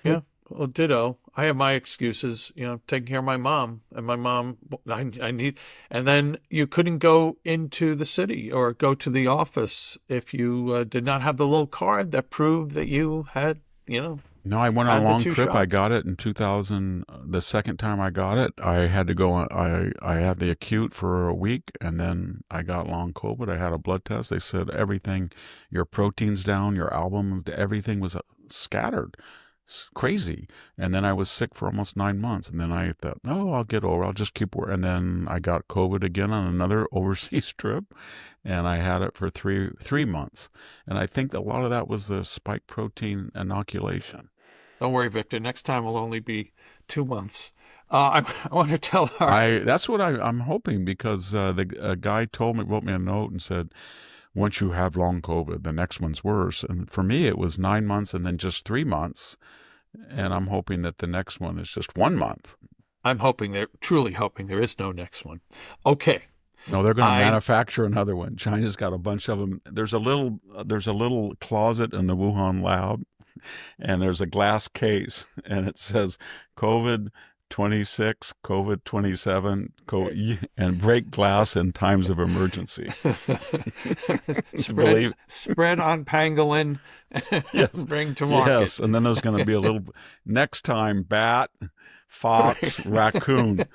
yeah. Well, ditto. I have my excuses, taking care of my mom, and my mom, I need, and then you couldn't go into the city or go to the office if you did not have the little card that proved that you had, No, I went on a had the long two trip. I shots. got it in 2000. The second time I got it, I had to go. I had the acute for a week, and then I got long COVID. I had a blood test. They said everything, your proteins down, your album, everything was scattered. It's crazy. And then I was sick for almost 9 months. And then I thought, oh, I'll get over. I'll just keep working. And then I got COVID again on another overseas trip, and I had it for three months. And I think a lot of that was the spike protein inoculation. Don't worry, Victor. Next time will only be 2 months. I want to tell our That's what I'm hoping, because the a guy wrote me a note and said, once you have long COVID, the next one's worse. And for me, it was 9 months and then just 3 months. And I'm hoping that the next one is just 1 month. I'm hoping truly hoping there is no next one. Okay. No, they're going to I manufacture another one. China's got a bunch of them. There's a little closet in the Wuhan lab, and there's a glass case, and it says COVID 26, COVID 27, and break glass in times of emergency. spread Believe spread on pangolin Yes, bring to market. yes, and then there's going to be a little next time bat, fox, raccoon.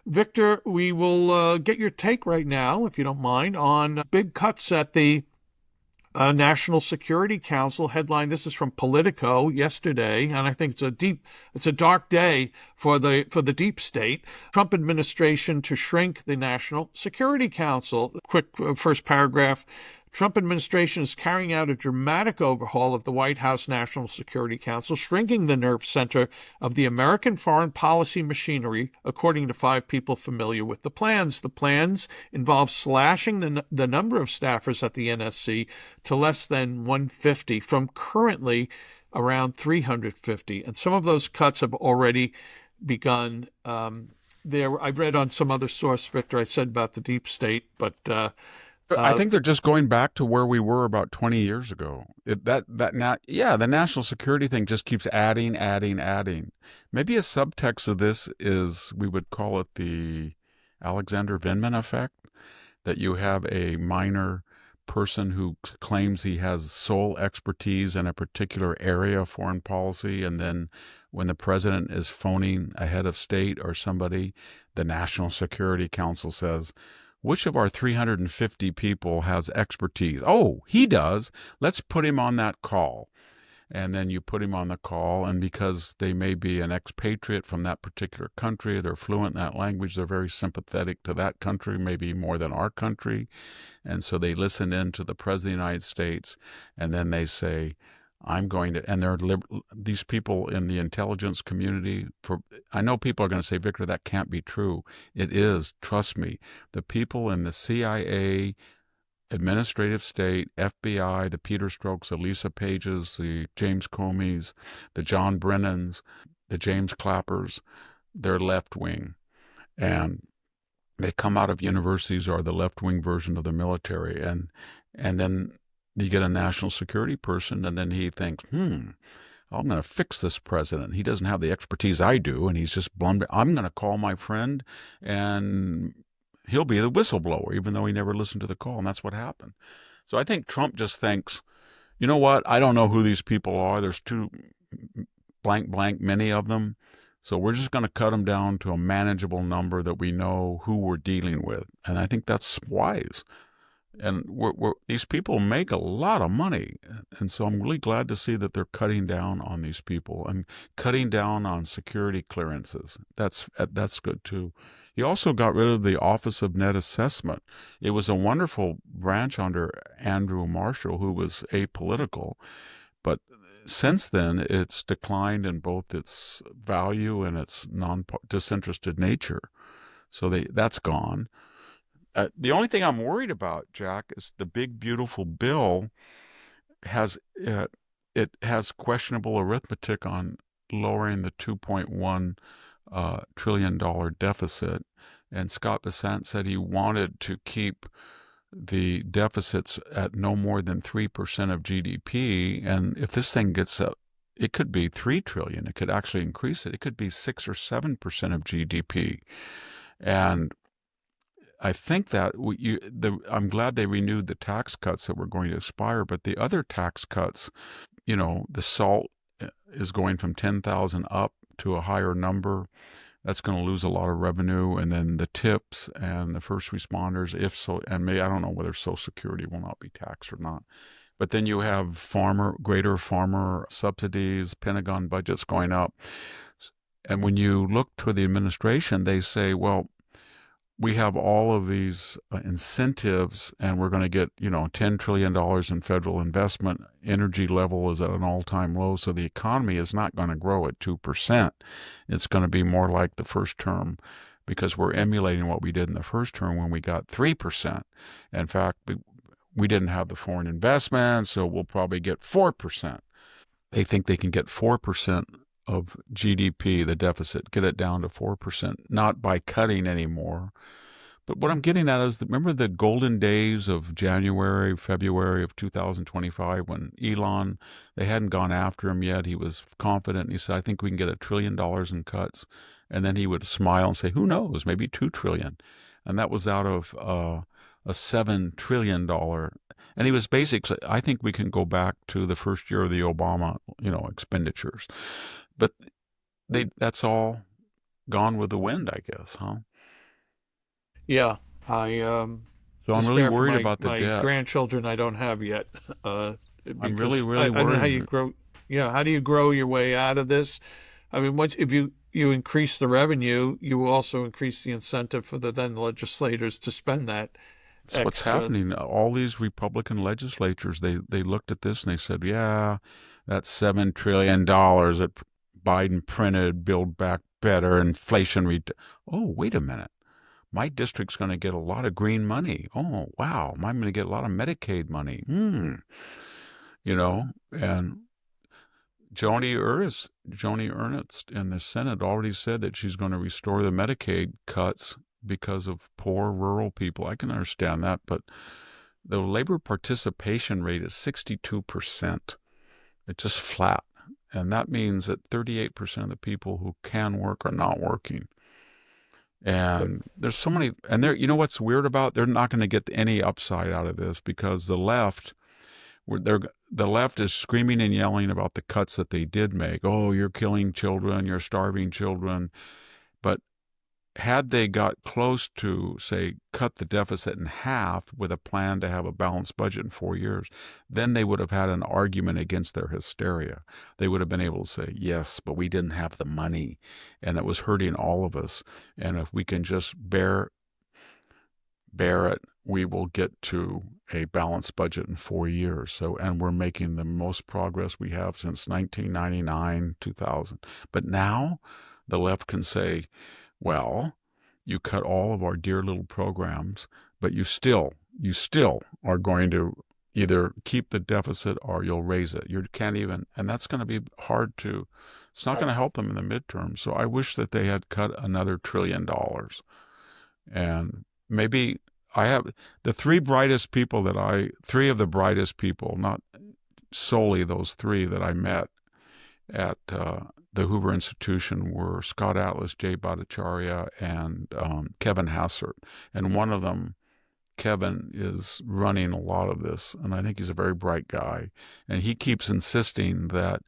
Victor, we will get your take right now, if you don't mind, on big cuts at the National Security Council headline. This is from Politico yesterday, and I think it's a dark day for the deep state. Trump administration to shrink the National Security Council. Quick first paragraph. Trump administration is carrying out a dramatic overhaul of the White House National Security Council, shrinking the nerve center of the American foreign policy machinery, according to 5 people familiar with the plans. The plans involve slashing the number of staffers at the NSC to less than 150 from currently around 350. And some of those cuts have already begun. I read on some other source, Victor, I said about the deep state, but I think they're just going back to where we were about 20 years ago. The national security thing just keeps adding, adding, adding. Maybe a subtext of this is, we would call it the Alexander Vindman effect, that you have a minor person who claims he has sole expertise in a particular area of foreign policy, and then when the president is phoning a head of state or somebody, the National Security Council says, which of our 350 people has expertise? Oh, he does. Let's put him on that call. And then you put him on the call, and because they may be an expatriate from that particular country, they're fluent in that language, they're very sympathetic to that country, maybe more than our country. And so they listen in to the President of the United States, and then they say, I'm going to, and these people in the intelligence community, I know people are going to say, Victor, that can't be true. It is, trust me. The people in the CIA, administrative state, FBI, the Peter Strokes, the Lisa Pages, the James Comeys, the John Brennans, the James Clappers, they're left wing. And they come out of universities or the left wing version of the military. And then you get a national security person, and then he thinks, I'm going to fix this president. He doesn't have the expertise I do, and he's just blundered. I'm going to call my friend, and he'll be the whistleblower, even though he never listened to the call, and that's what happened. So I think Trump just thinks, you know what? I don't know who these people are. There's too blank, many of them. So we're just going to cut them down to a manageable number that we know who we're dealing with. And I think that's wise. And these people make a lot of money. And so I'm really glad to see that they're cutting down on these people and cutting down on security clearances. That's good too. He also got rid of the Office of Net Assessment. It was a wonderful branch under Andrew Marshall, who was apolitical. But since then, it's declined in both its value and its disinterested nature. So that's gone. The only thing I'm worried about, Jack, is the big, beautiful bill has questionable arithmetic on lowering the $2.1 trillion deficit. And Scott Bessent said he wanted to keep the deficits at no more than 3% of GDP. And if this thing gets it could be 3 trillion. It could actually increase it. It could be 6 or 7% of GDP. And I think that I'm glad they renewed the tax cuts that were going to expire, but the other tax cuts, the SALT is going from 10,000 up to a higher number. That's going to lose a lot of revenue. And then the tips and the first responders, if so, and maybe, I don't know whether Social Security will not be taxed or not. But then you have greater farmer subsidies, Pentagon budgets going up. And when you look to the administration, they say, well, we have all of these incentives, and we're going to get, $10 trillion in federal investment. Energy level is at an all-time low, so the economy is not going to grow at 2%. It's going to be more like the first term, because we're emulating what we did in the first term when we got 3%. In fact, we didn't have the foreign investment, so we'll probably get 4%. They think they can get 4% of GDP, the deficit, get it down to 4%, not by cutting anymore. But what I'm getting at is, remember the golden days of January, February of 2025 when Elon, they hadn't gone after him yet. He was confident, and he said, I think we can get $1 trillion in cuts. And then he would smile and say, who knows, maybe $2 trillion. And that was out of a $7 trillion. And he was basically, I think we can go back to the first year of the Obama, expenditures. But that's all gone with the wind, I guess, huh? Yeah, so I'm really worried about the my debt. Grandchildren I don't have yet. I'm really worried. I don't know how you grow. Yeah, how do you grow your way out of this? I mean, if you increase the revenue, you will also increase the incentive for the then legislators to spend that. That's what's happening. All these Republican legislatures, they looked at this and they said, yeah, that's $7 trillion that Biden printed, Build Back Better, inflation. Oh, wait a minute. My district's going to get a lot of green money. Oh, wow. I'm going to get a lot of Medicaid money. And Joni Ernst in the Senate already said that she's going to restore the Medicaid cuts because of poor rural people. I can understand that, but the labor participation rate is 62%. It's just flat. And that means that 38% of the people who can work are not working. And there's so many, and what's weird about, they're not going to get any upside out of this, because the left is screaming and yelling about the cuts that they did make. Oh, you're killing children, you're starving children. But had they got close to, say, cut the deficit in half with a plan to have a balanced budget in 4 years, then they would have had an argument against their hysteria. They would have been able to say, yes, but we didn't have the money, and it was hurting all of us. And if we can just bear it, we will get to a balanced budget in 4 years. And we're making the most progress we have since 1999, 2000. But now the left can say, well, you cut all of our dear little programs, but you still are going to either keep the deficit or you'll raise it. You can't even, and that's going to be hard to, it's not going to help them in the midterm. So I wish that they had cut another $1 trillion. And maybe I have the three of the brightest people, not solely those three that I met at the Hoover Institution, were Scott Atlas, Jay Bhattacharya, and Kevin Hassert. And one of them, Kevin, is running a lot of this, and I think he's a very bright guy. And he keeps insisting that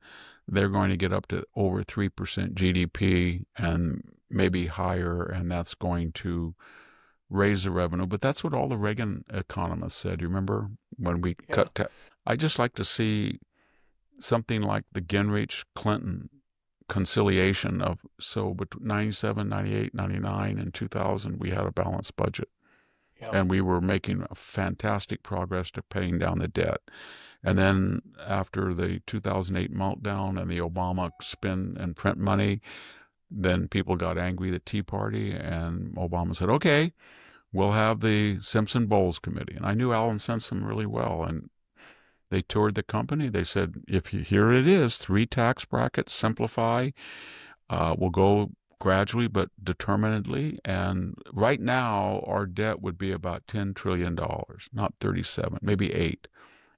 they're going to get up to over 3% GDP and maybe higher, and that's going to raise the revenue. But that's what all the Reagan economists said. You remember when we cut I just like to see something like the Gingrich-Clinton conciliation of, so between 97, 98, 99, and 2000, we had a balanced budget. Yep. And we were making a fantastic progress to paying down the debt. And then after the 2008 meltdown and the Obama spin and print money, then people got angry, the Tea Party, and Obama said, okay, we'll have the Simpson-Bowles Committee. And I knew Alan Simpson really well, and they toured the company. They said, here it is, 3 tax brackets, simplify. We'll go gradually but determinedly. And right now, our debt would be about $10 trillion, not 37, maybe 8.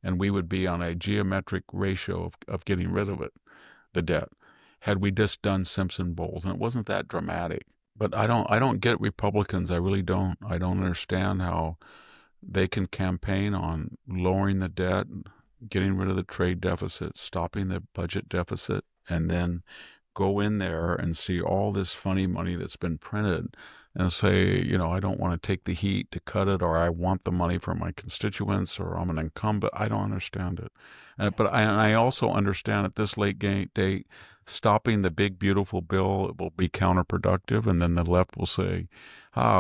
And we would be on a geometric ratio of getting rid of it. the debt had we just done Simpson Bowles, and it wasn't that dramatic. But I don't get Republicans. I really don't. I don't understand how they can campaign on lowering the debt, getting rid of the trade deficit, stopping the budget deficit, and then go in there and see all this funny money that's been printed and say, I don't want to take the heat to cut it, or I want the money for my constituents, or I'm an incumbent. I don't understand it. But I also understand at this late date, stopping the big, beautiful bill will be counterproductive. And then the left will say,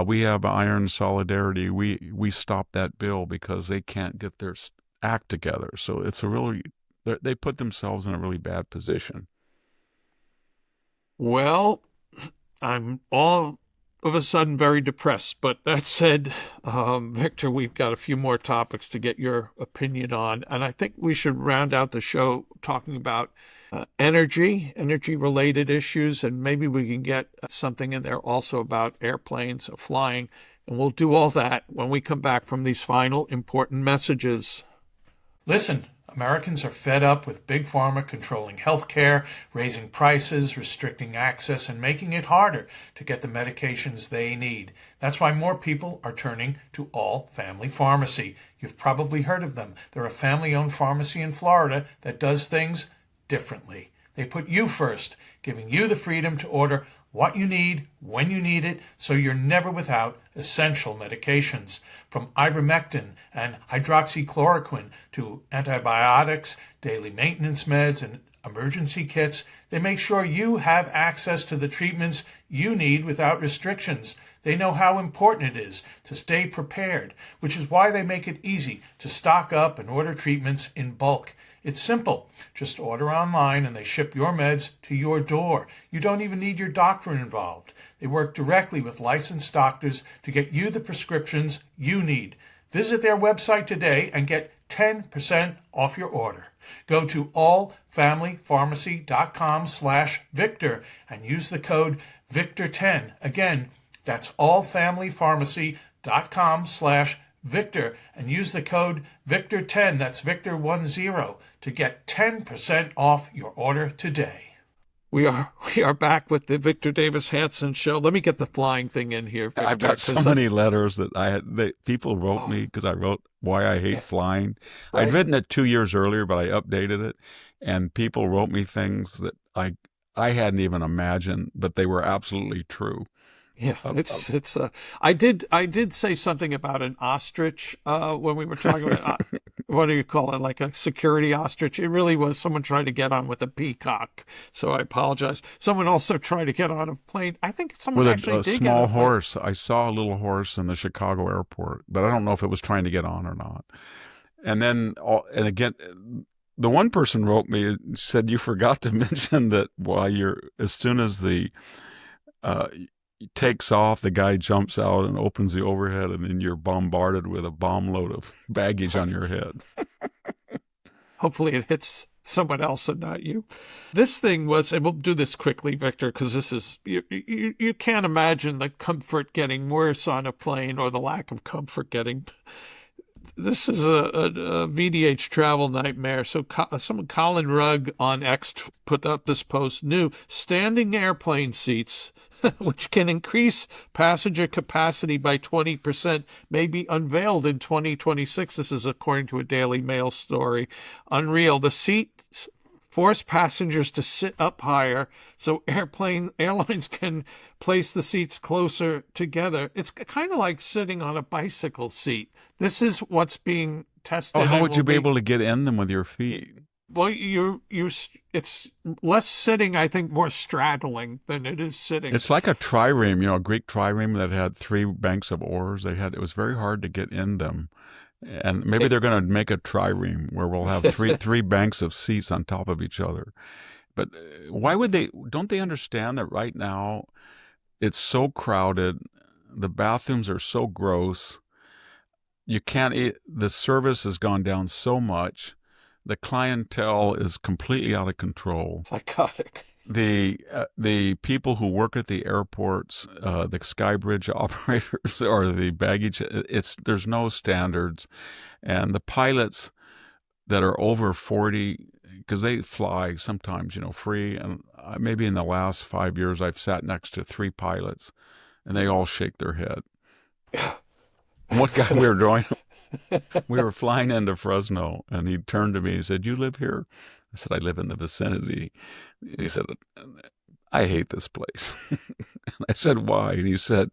we have iron solidarity. We stop that bill because they can't get their act together. So it's they put themselves in a really bad position. Well, I'm all of a sudden very depressed. But that said, Victor, we've got a few more topics to get your opinion on. And I think we should round out the show talking about energy-related issues, and maybe we can get something in there also about airplanes or flying. And we'll do all that when we come back from these final important messages. Listen, Americans are fed up with Big Pharma controlling healthcare, raising prices, restricting access, and making it harder to get the medications they need. That's why more people are turning to All Family Pharmacy. You've probably heard of them. They're a family-owned pharmacy in Florida that does things differently. They put you first, giving you the freedom to order what you need, when you need it, so you're never without essential medications. From ivermectin and hydroxychloroquine to antibiotics, daily maintenance meds, and emergency kits, they make sure you have access to the treatments you need without restrictions. They know how important it is to stay prepared, which is why they make it easy to stock up and order treatments in bulk. It's simple. Just order online and they ship your meds to your door. You don't even need your doctor involved. They work directly with licensed doctors to get you the prescriptions you need. Visit their website today and get 10% off your order. Go to allfamilypharmacy.com/Victor and use the code Victor10. Again, that's allfamilypharmacy.com/Victor and use the code Victor10, that's Victor10, to get 10% off your order today. We are back with the Victor Davis Hanson Show. Let me get the flying thing in here, Victor. I've got so many letters that people wrote me because I wrote why I hate flying. Right. I'd written it 2 years earlier, but I updated it, and people wrote me things that I hadn't even imagined, but they were absolutely true. Yeah, I did say something about an ostrich when we were talking about what do you call it, like a security ostrich. It really was someone trying to get on with a peacock. So I apologize. Someone also tried to get on a plane. I think someone actually did get on a small horse. I saw a little horse in the Chicago airport, but I don't know if it was trying to get on or not. And then, and again, the one person wrote me and said, you forgot to mention that as soon as the takes off, the guy jumps out and opens the overhead, and then you're bombarded with a bomb load of baggage on your head. Hopefully it hits someone else and not you. This thing was, and we'll do this quickly, Victor, because this is, you can't imagine the comfort getting worse on a plane, or the lack of comfort getting. This is a VDH travel nightmare. So Colin Rugg on X put up this post: new standing airplane seats, which can increase passenger capacity by 20%, may be unveiled in 2026. This is according to a Daily Mail story. Unreal. The seats force passengers to sit up higher so airlines can place the seats closer together. It's kind of like sitting on a bicycle seat. This is what's being tested. Oh, how would you be able to get in them with your feet? Well, it's less sitting, I think, more straddling than it is sitting. It's like a trireme, a Greek trireme that had 3 banks of oars. It was very hard to get in them. And maybe they're going to make a trireme where we'll have three banks of seats on top of each other. But why would they? Don't they understand that right now it's so crowded, the bathrooms are so gross, you can't eat, the service has gone down so much, the clientele is completely out of control. Psychotic. The people who work at the airports, the skybridge operators or the baggage, there's no standards, and the pilots that are over 40, because they fly sometimes, free. And maybe in the last 5 years, I've sat next to 3 pilots, and they all shake their head. One guy we were flying into Fresno, and he turned to me and he said, "You live here?" I said, "I live in the vicinity." He said, "I hate this place." And I said, "Why?" And he said,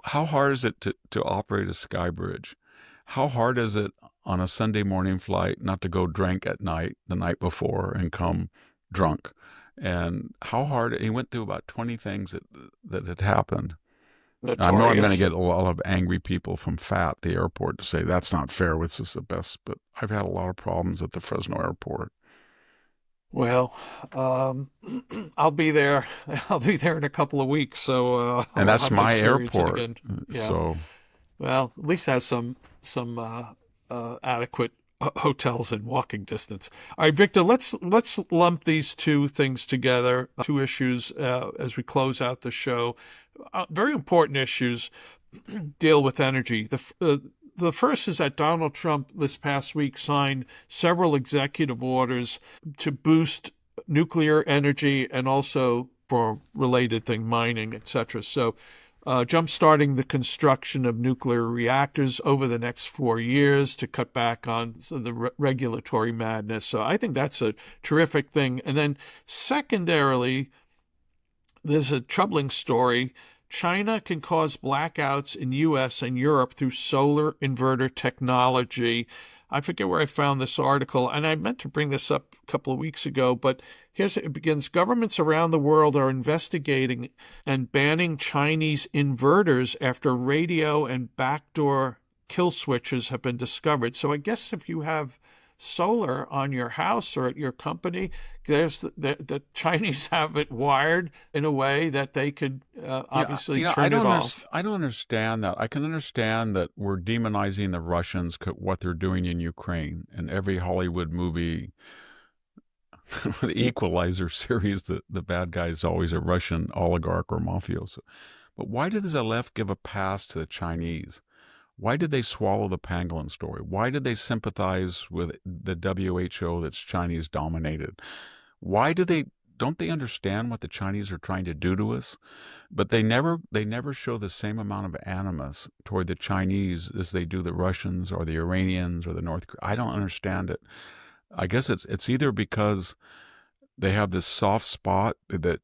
"How hard is it to operate a sky bridge? How hard is it on a Sunday morning flight not to go drink at night the night before and come drunk? And how hard," he went through about 20 things that had happened. I know I'm going to Notorious. get a lot of angry people from FAT, the airport, to say that's not fair. This is the best. But I've had a lot of problems at the Fresno airport. Well, I'll be there. I'll be there in a couple of weeks, so And I'll that's have to my experience it airport. again. Yeah. So, Well, at least it has some adequate hotels in walking distance. All right, Victor. Let's lump these two things together. Two issues as we close out the show. Very important issues deal with energy. The first is that Donald Trump this past week signed several executive orders to boost nuclear energy and also for related thing, mining, etc. So, jump-starting the construction of nuclear reactors over the next 4 years to cut back on the regulatory madness. So I think that's a terrific thing. And then secondarily, there's a troubling story. China can cause blackouts in US and Europe through solar inverter technology. I forget where I found this article, and I meant to bring this up a couple of weeks ago, but here's it begins. Governments around the world are investigating and banning Chinese inverters after radio and backdoor kill switches have been discovered. So I guess if you have solar on your house or at your company, there's the Chinese have it wired in a way that they could obviously turn it off. I don't understand that. I can understand that we're demonizing the Russians, what they're doing in Ukraine, and every Hollywood movie, the Equalizer series, the bad guy is always a Russian oligarch or mafioso. But why does the left give a pass to the Chinese? Why did they swallow the pangolin story? Why did they sympathize with the WHO that's Chinese dominated? Why don't they understand what the Chinese are trying to do to us? But they never show the same amount of animus toward the Chinese as they do the Russians or the Iranians or the North Koreans. I don't understand it. I guess it's either because they have this soft spot that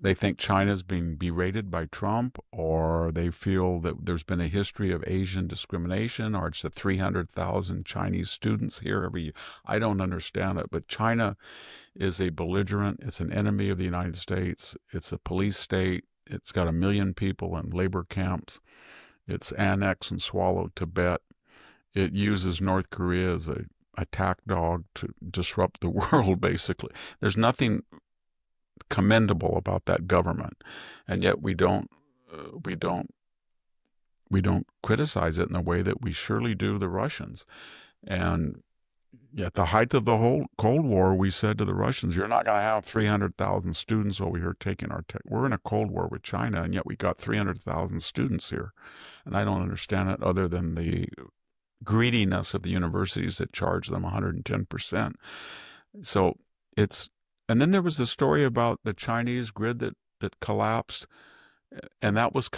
they think China's being berated by Trump, or they feel that there's been a history of Asian discrimination, or it's the 300,000 Chinese students here every year. I don't understand it, but China is a belligerent. It's an enemy of the United States. It's a police state. It's got 1 million people in labor camps. It's annexed and swallowed Tibet. It uses North Korea as a attack dog to disrupt the world, basically. There's nothing commendable about that government, and yet we don't criticize it in the way that we surely do the Russians. And at the height of the whole Cold War, we said to the Russians, "You're not going to have 300,000 students over here taking our tech." We're in a Cold War with China, and yet we got 300,000 students here, and I don't understand it other than the greediness of the universities that charge them 110%. So it's and then there was the story about the Chinese grid that collapsed. And that was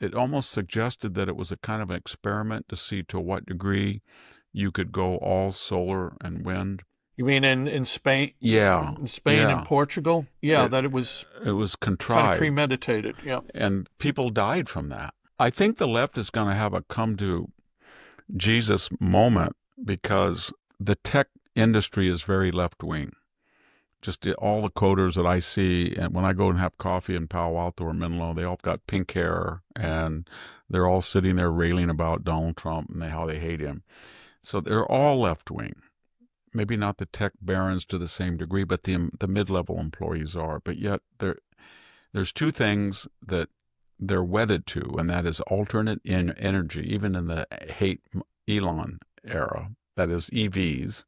it almost suggested that it was a kind of an experiment to see to what degree you could go all solar and wind. You mean in Spain? Yeah. In Spain and Yeah. Portugal? Yeah, that it was was kind of contrived. premeditated. Yeah. And people died from that. I think the left is going to have a come to Jesus moment because the tech industry is very left wing. Just all the coders that I see, and when I go and have coffee in Palo Alto or Menlo, they all got pink hair, and they're all sitting there railing about Donald Trump and how they hate him. So they're all left wing. Maybe not the tech barons to the same degree, but the mid-level employees are. But yet there's two things that they're wedded to, and that is alternate energy, even in the hate Elon era. That is EVs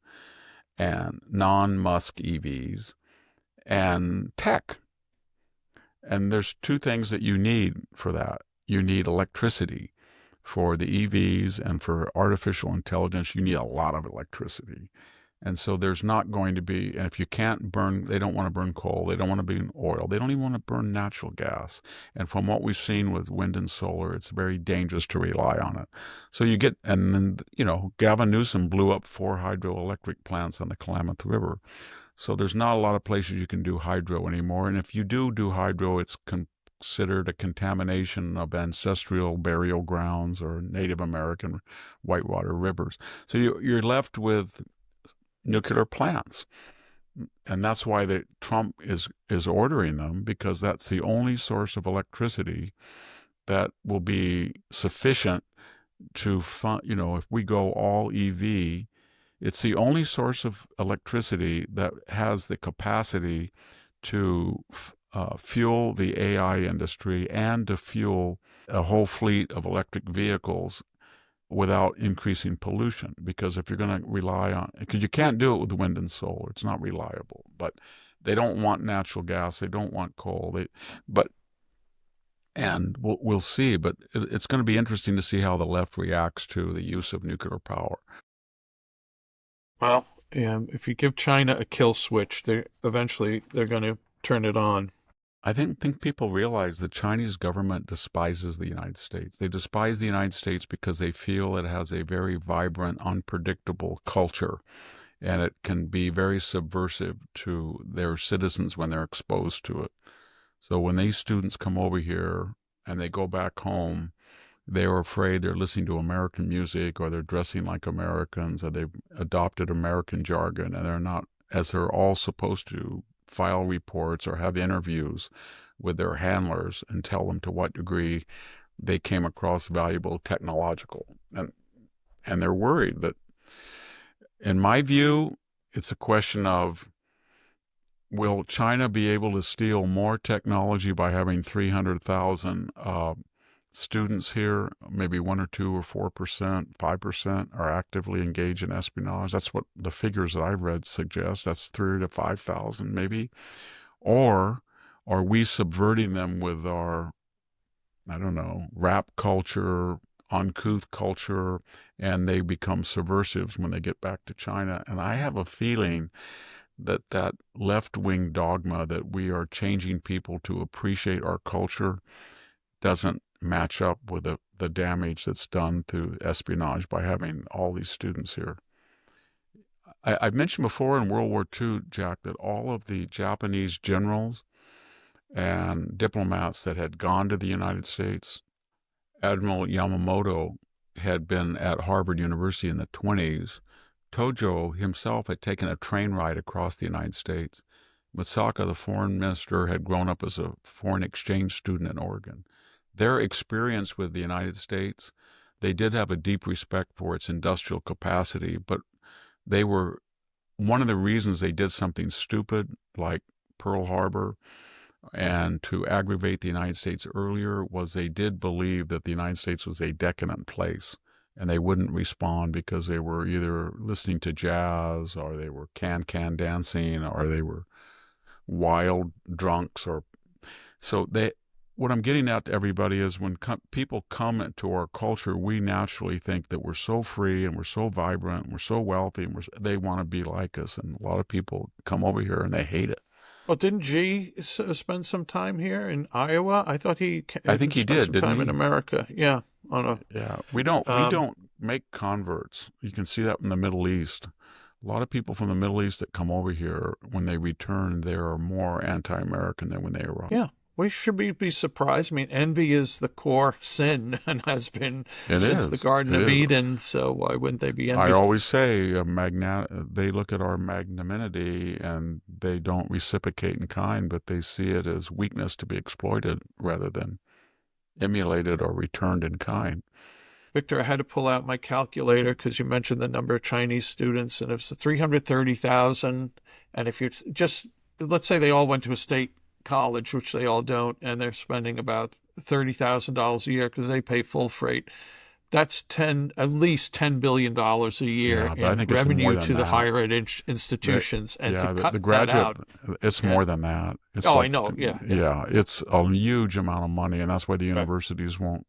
and non-Musk EVs and tech. And there's two things that you need for that. You need electricity for the EVs and for artificial intelligence, you need a lot of electricity. And so there's not going to be, and if you can't burn, they don't want to burn coal, they don't want to burn oil, they don't even want to burn natural gas. And from what we've seen with wind and solar, it's very dangerous to rely on it. So you get, and then, Gavin Newsom blew up 4 hydroelectric plants on the Klamath River. So there's not a lot of places you can do hydro anymore. And if you do hydro, it's considered a contamination of ancestral burial grounds or Native American whitewater rivers. So you're left with nuclear plants. And that's why Trump is ordering them, because that's the only source of electricity that will be sufficient to fund, if we go all EV, it's the only source of electricity that has the capacity to fuel the AI industry and to fuel a whole fleet of electric vehicles without increasing pollution. Because if you're going to rely on, because you can't do it with wind and solar, it's not reliable. But they don't want natural gas, they don't want coal, and we'll see. But it's going to be interesting to see how the left reacts to the use of nuclear power. Well, if you give China a kill switch, eventually they're going to turn it on. I think people realize the Chinese government despises the United States. They despise the United States because they feel it has a very vibrant, unpredictable culture, and it can be very subversive to their citizens when they're exposed to it. So when these students come over here and they go back home, they're afraid they're listening to American music, or they're dressing like Americans, or they've adopted American jargon, and they're not, as they're all supposed to, file reports or have interviews with their handlers and tell them to what degree they came across valuable technological. And they're worried that, in my view, it's a question of, will China be able to steal more technology by having 300,000 students here? Maybe 1 or 2 or 4%, 5% are actively engaged in espionage. That's what the figures that I've read suggest. That's 3,000 to 5,000 maybe. Or are we subverting them with our, I don't know, rap culture, uncouth culture, and they become subversives when they get back to China? And I have a feeling that left-wing dogma that we are changing people to appreciate our culture doesn't match up with the damage that's done through espionage by having all these students here. I've mentioned before in World War II, Jack, that all of the Japanese generals and diplomats that had gone to the United States, Admiral Yamamoto had been at Harvard University in the 20s. Tojo himself had taken a train ride across the United States. Misaka, the foreign minister, had grown up as a foreign exchange student in Oregon. Their experience with the United States, they did have a deep respect for its industrial capacity, but they were, one of the reasons they did something stupid like Pearl Harbor and to aggravate the United States earlier was they did believe that the United States was a decadent place, and they wouldn't respond because they were either listening to jazz, or they were can-can dancing, or they were wild drunks, or so they. What I'm getting at to everybody is when people come into our culture, we naturally think that we're so free and we're so vibrant and we're so wealthy and they want to be like us. And a lot of people come over here and they hate it. Well, didn't G spend some time here in Iowa? I thought I think he spent did, some didn't time he? in America. Yeah, Yeah. We don't make converts. You can see that in the Middle East. A lot of people from the Middle East that come over here, when they return, they are more anti-American than when they arrive. Yeah. We should be surprised. I mean, envy is the core sin and has been since the Garden of Eden. So why wouldn't they be envious? I always say they look at our magnanimity and they don't reciprocate in kind, but they see it as weakness to be exploited rather than emulated or returned in kind. Victor, I had to pull out my calculator because you mentioned the number of Chinese students, and it's 330,000. And if you just, let's say they all went to a state college, which they all don't, and they're spending about $30,000 a year because they pay full freight. That's at least $10 billion a year in revenue to the higher ed institutions. And to cut the graduate, that out, it's more than that. It's I know. Yeah. It's a huge amount of money, and that's why the universities won't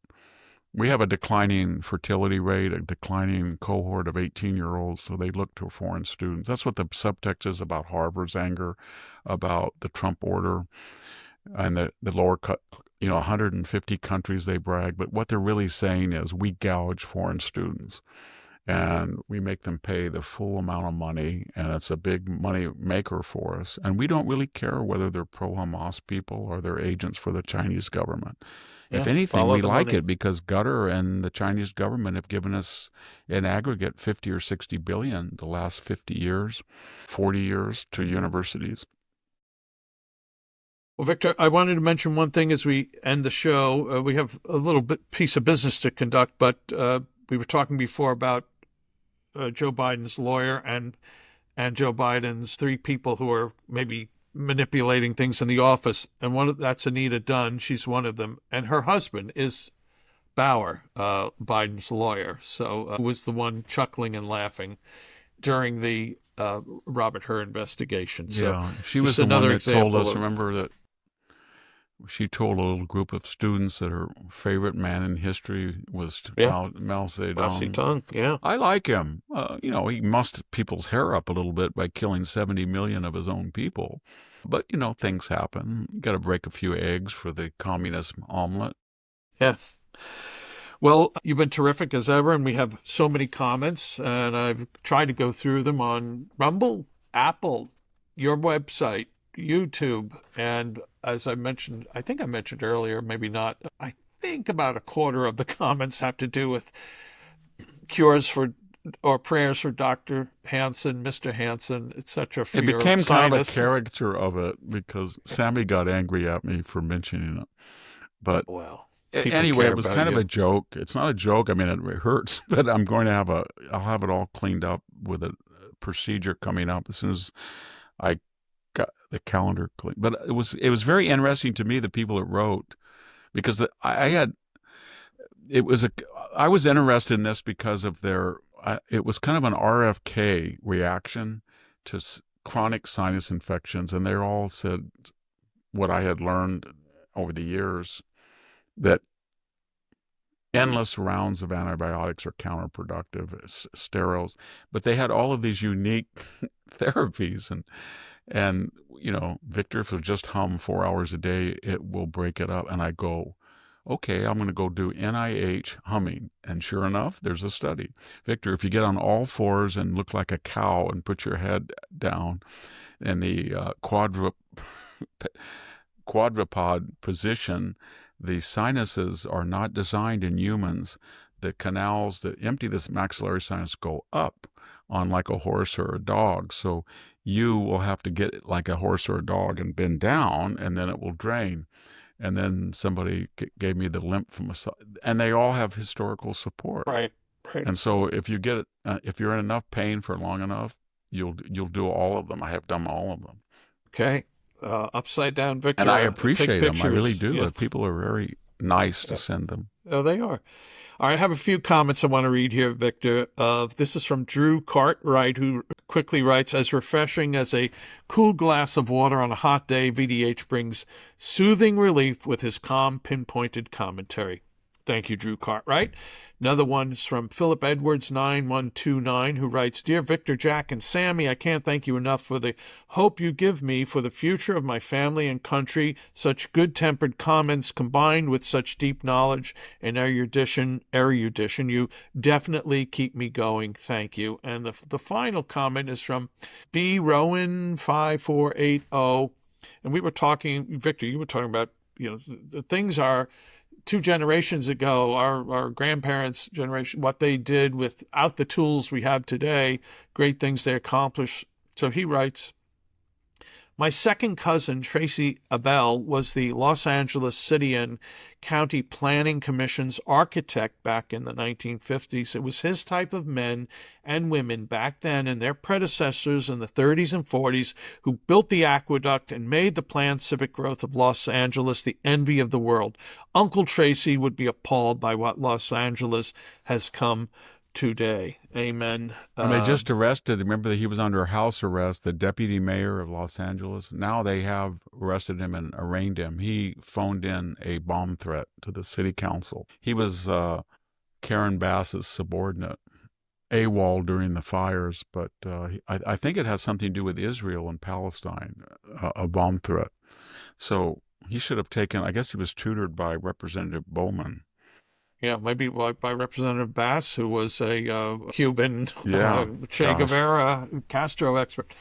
We have a declining fertility rate, a declining cohort of 18-year-olds, so they look to foreign students. That's what the subtext is about Harvard's anger, about the Trump order, and the lower cut, 150 countries they brag, but what they're really saying is we gouge foreign students and we make them pay the full amount of money, and it's a big money maker for us. And we don't really care whether they're pro-Hamas people or they're agents for the Chinese government. If Yeah, anything, follow we the like money. it because Qatar and the Chinese government have given us in aggregate 50 or 60 billion the last 50 years, 40 years to universities. Well, Victor, I wanted to mention one thing as we end the show. We have a little piece of business to conduct, but we were talking before about Joe Biden's lawyer and Joe Biden's three people who are maybe manipulating things in the office, and that's Anita Dunn. She's one of them, and her husband is Bauer, Biden's lawyer. So who was the one chuckling and laughing during the Robert Hur investigation. So Yeah, she was just the one another that told example us, of, remember that she told a little group of students that her favorite man in history was yeah, Mao Mousy Zedong. tongue. Yeah. I like him. He mussed people's hair up a little bit by killing 70 million of his own people. But, things happen. You got to break a few eggs for the communist omelet. Yes. Well, you've been terrific as ever, and we have so many comments, and I've tried to go through them on Rumble, Apple, your website, YouTube, and as I mentioned, I think I mentioned earlier, maybe not, I think about a quarter of the comments have to do with cures for or prayers for Dr. Hanson, Mr. Hanson, etc. for It your became kind of a sinus. caricature of it because Sammy got angry at me for mentioning it. But Well, people anyway, care it was about kind of you. a joke. It's not a joke. I mean, it hurts, but I'll have it all cleaned up with a procedure coming up as soon as I got the calendar clean. But it was very interesting to me, the people that wrote, because I was interested in this because of it was kind of an RFK reaction to chronic sinus infections, and they all said what I had learned over the years, that endless rounds of antibiotics are counterproductive, sterols, but they had all of these unique therapies, and Victor, if it just hum 4 hours a day, it will break it up. And I go, okay, I'm going to go do NIH humming. And sure enough, there's a study. Victor, if you get on all fours and look like a cow and put your head down in the quadrupod position, the sinuses are not designed in humans. The canals that empty this maxillary sinus go up on like a horse or a dog. So you will have to get like a horse or a dog and bend down, and then it will drain. And then somebody gave me the lymph massage, and they all have historical support. Right. And so if you're in enough pain for long enough, you'll do all of them. I have done all of them. Okay. Upside down, Victor. And I Take appreciate them. I really pictures. do. Yeah. People are very nice to Yeah. send them. Oh, they are. All right, I have a few comments I want to read here, Victor. This is from Drew Cartwright, who quickly writes, as refreshing as a cool glass of water on a hot day, VDH brings soothing relief with his calm, pinpointed commentary. Thank you, Drew Cartwright. Another one is from Philip Edwards 9129, who writes, Dear Victor, Jack, and Sammy, I can't thank you enough for the hope you give me for the future of my family and country. Such good-tempered comments combined with such deep knowledge and erudition, you definitely keep me going. Thank you. And the final comment is from B. Rowan 5480. And we were talking, Victor, you were talking about, the things are 2 generations ago, our grandparents' generation, what they did without the tools we have today, great things they accomplished. So he writes, my second cousin, Tracy Abell, was the Los Angeles City and County Planning Commission's architect back in the 1950s. It was his type of men and women back then and their predecessors in the 30s and 40s who built the aqueduct and made the planned civic growth of Los Angeles the envy of the world. Uncle Tracy would be appalled by what Los Angeles has come today. Amen. And they just arrested, remember that he was under house arrest, the deputy mayor of Los Angeles. Now they have arrested him and arraigned him. He phoned in a bomb threat to the city council. He was Karen Bass's subordinate, AWOL during the fires, but I think it has something to do with Israel and Palestine, a bomb threat. So he should have taken, I guess he was tutored by Representative Bowman. Yeah, maybe by Representative Bass, who was a Cuban Che gosh. Guevara, Castro expert.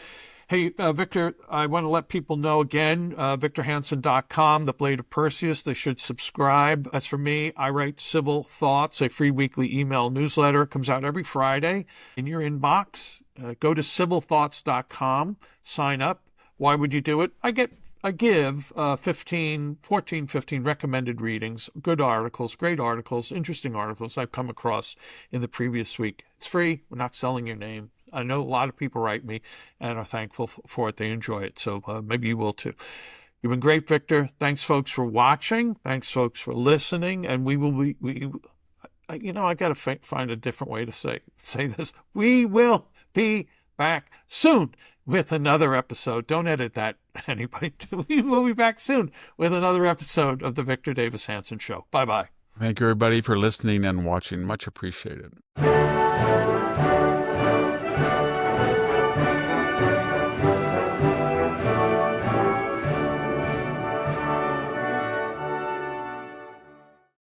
Hey, Victor, I want to let people know again, victorhanson.com, The Blade of Perseus. They should subscribe. As for me, I write Civil Thoughts, a free weekly email newsletter. It comes out every Friday in your inbox. Go to civilthoughts.com, sign up. Why would you do it? I give 15 recommended readings, good articles, great articles, interesting articles I've come across in the previous week. It's free. We're not selling your name. I know a lot of people write me and are thankful for it. They enjoy it. So maybe you will too. You've been great, Victor. Thanks, folks, for watching. Thanks, folks, for listening. And we will be, I got to find a different way to say this. We will be back soon with another episode. Don't edit that, anybody. We will be back soon with another episode of the Victor Davis Hanson Show. Bye-bye. Thank you, everybody, for listening and watching. Much appreciated.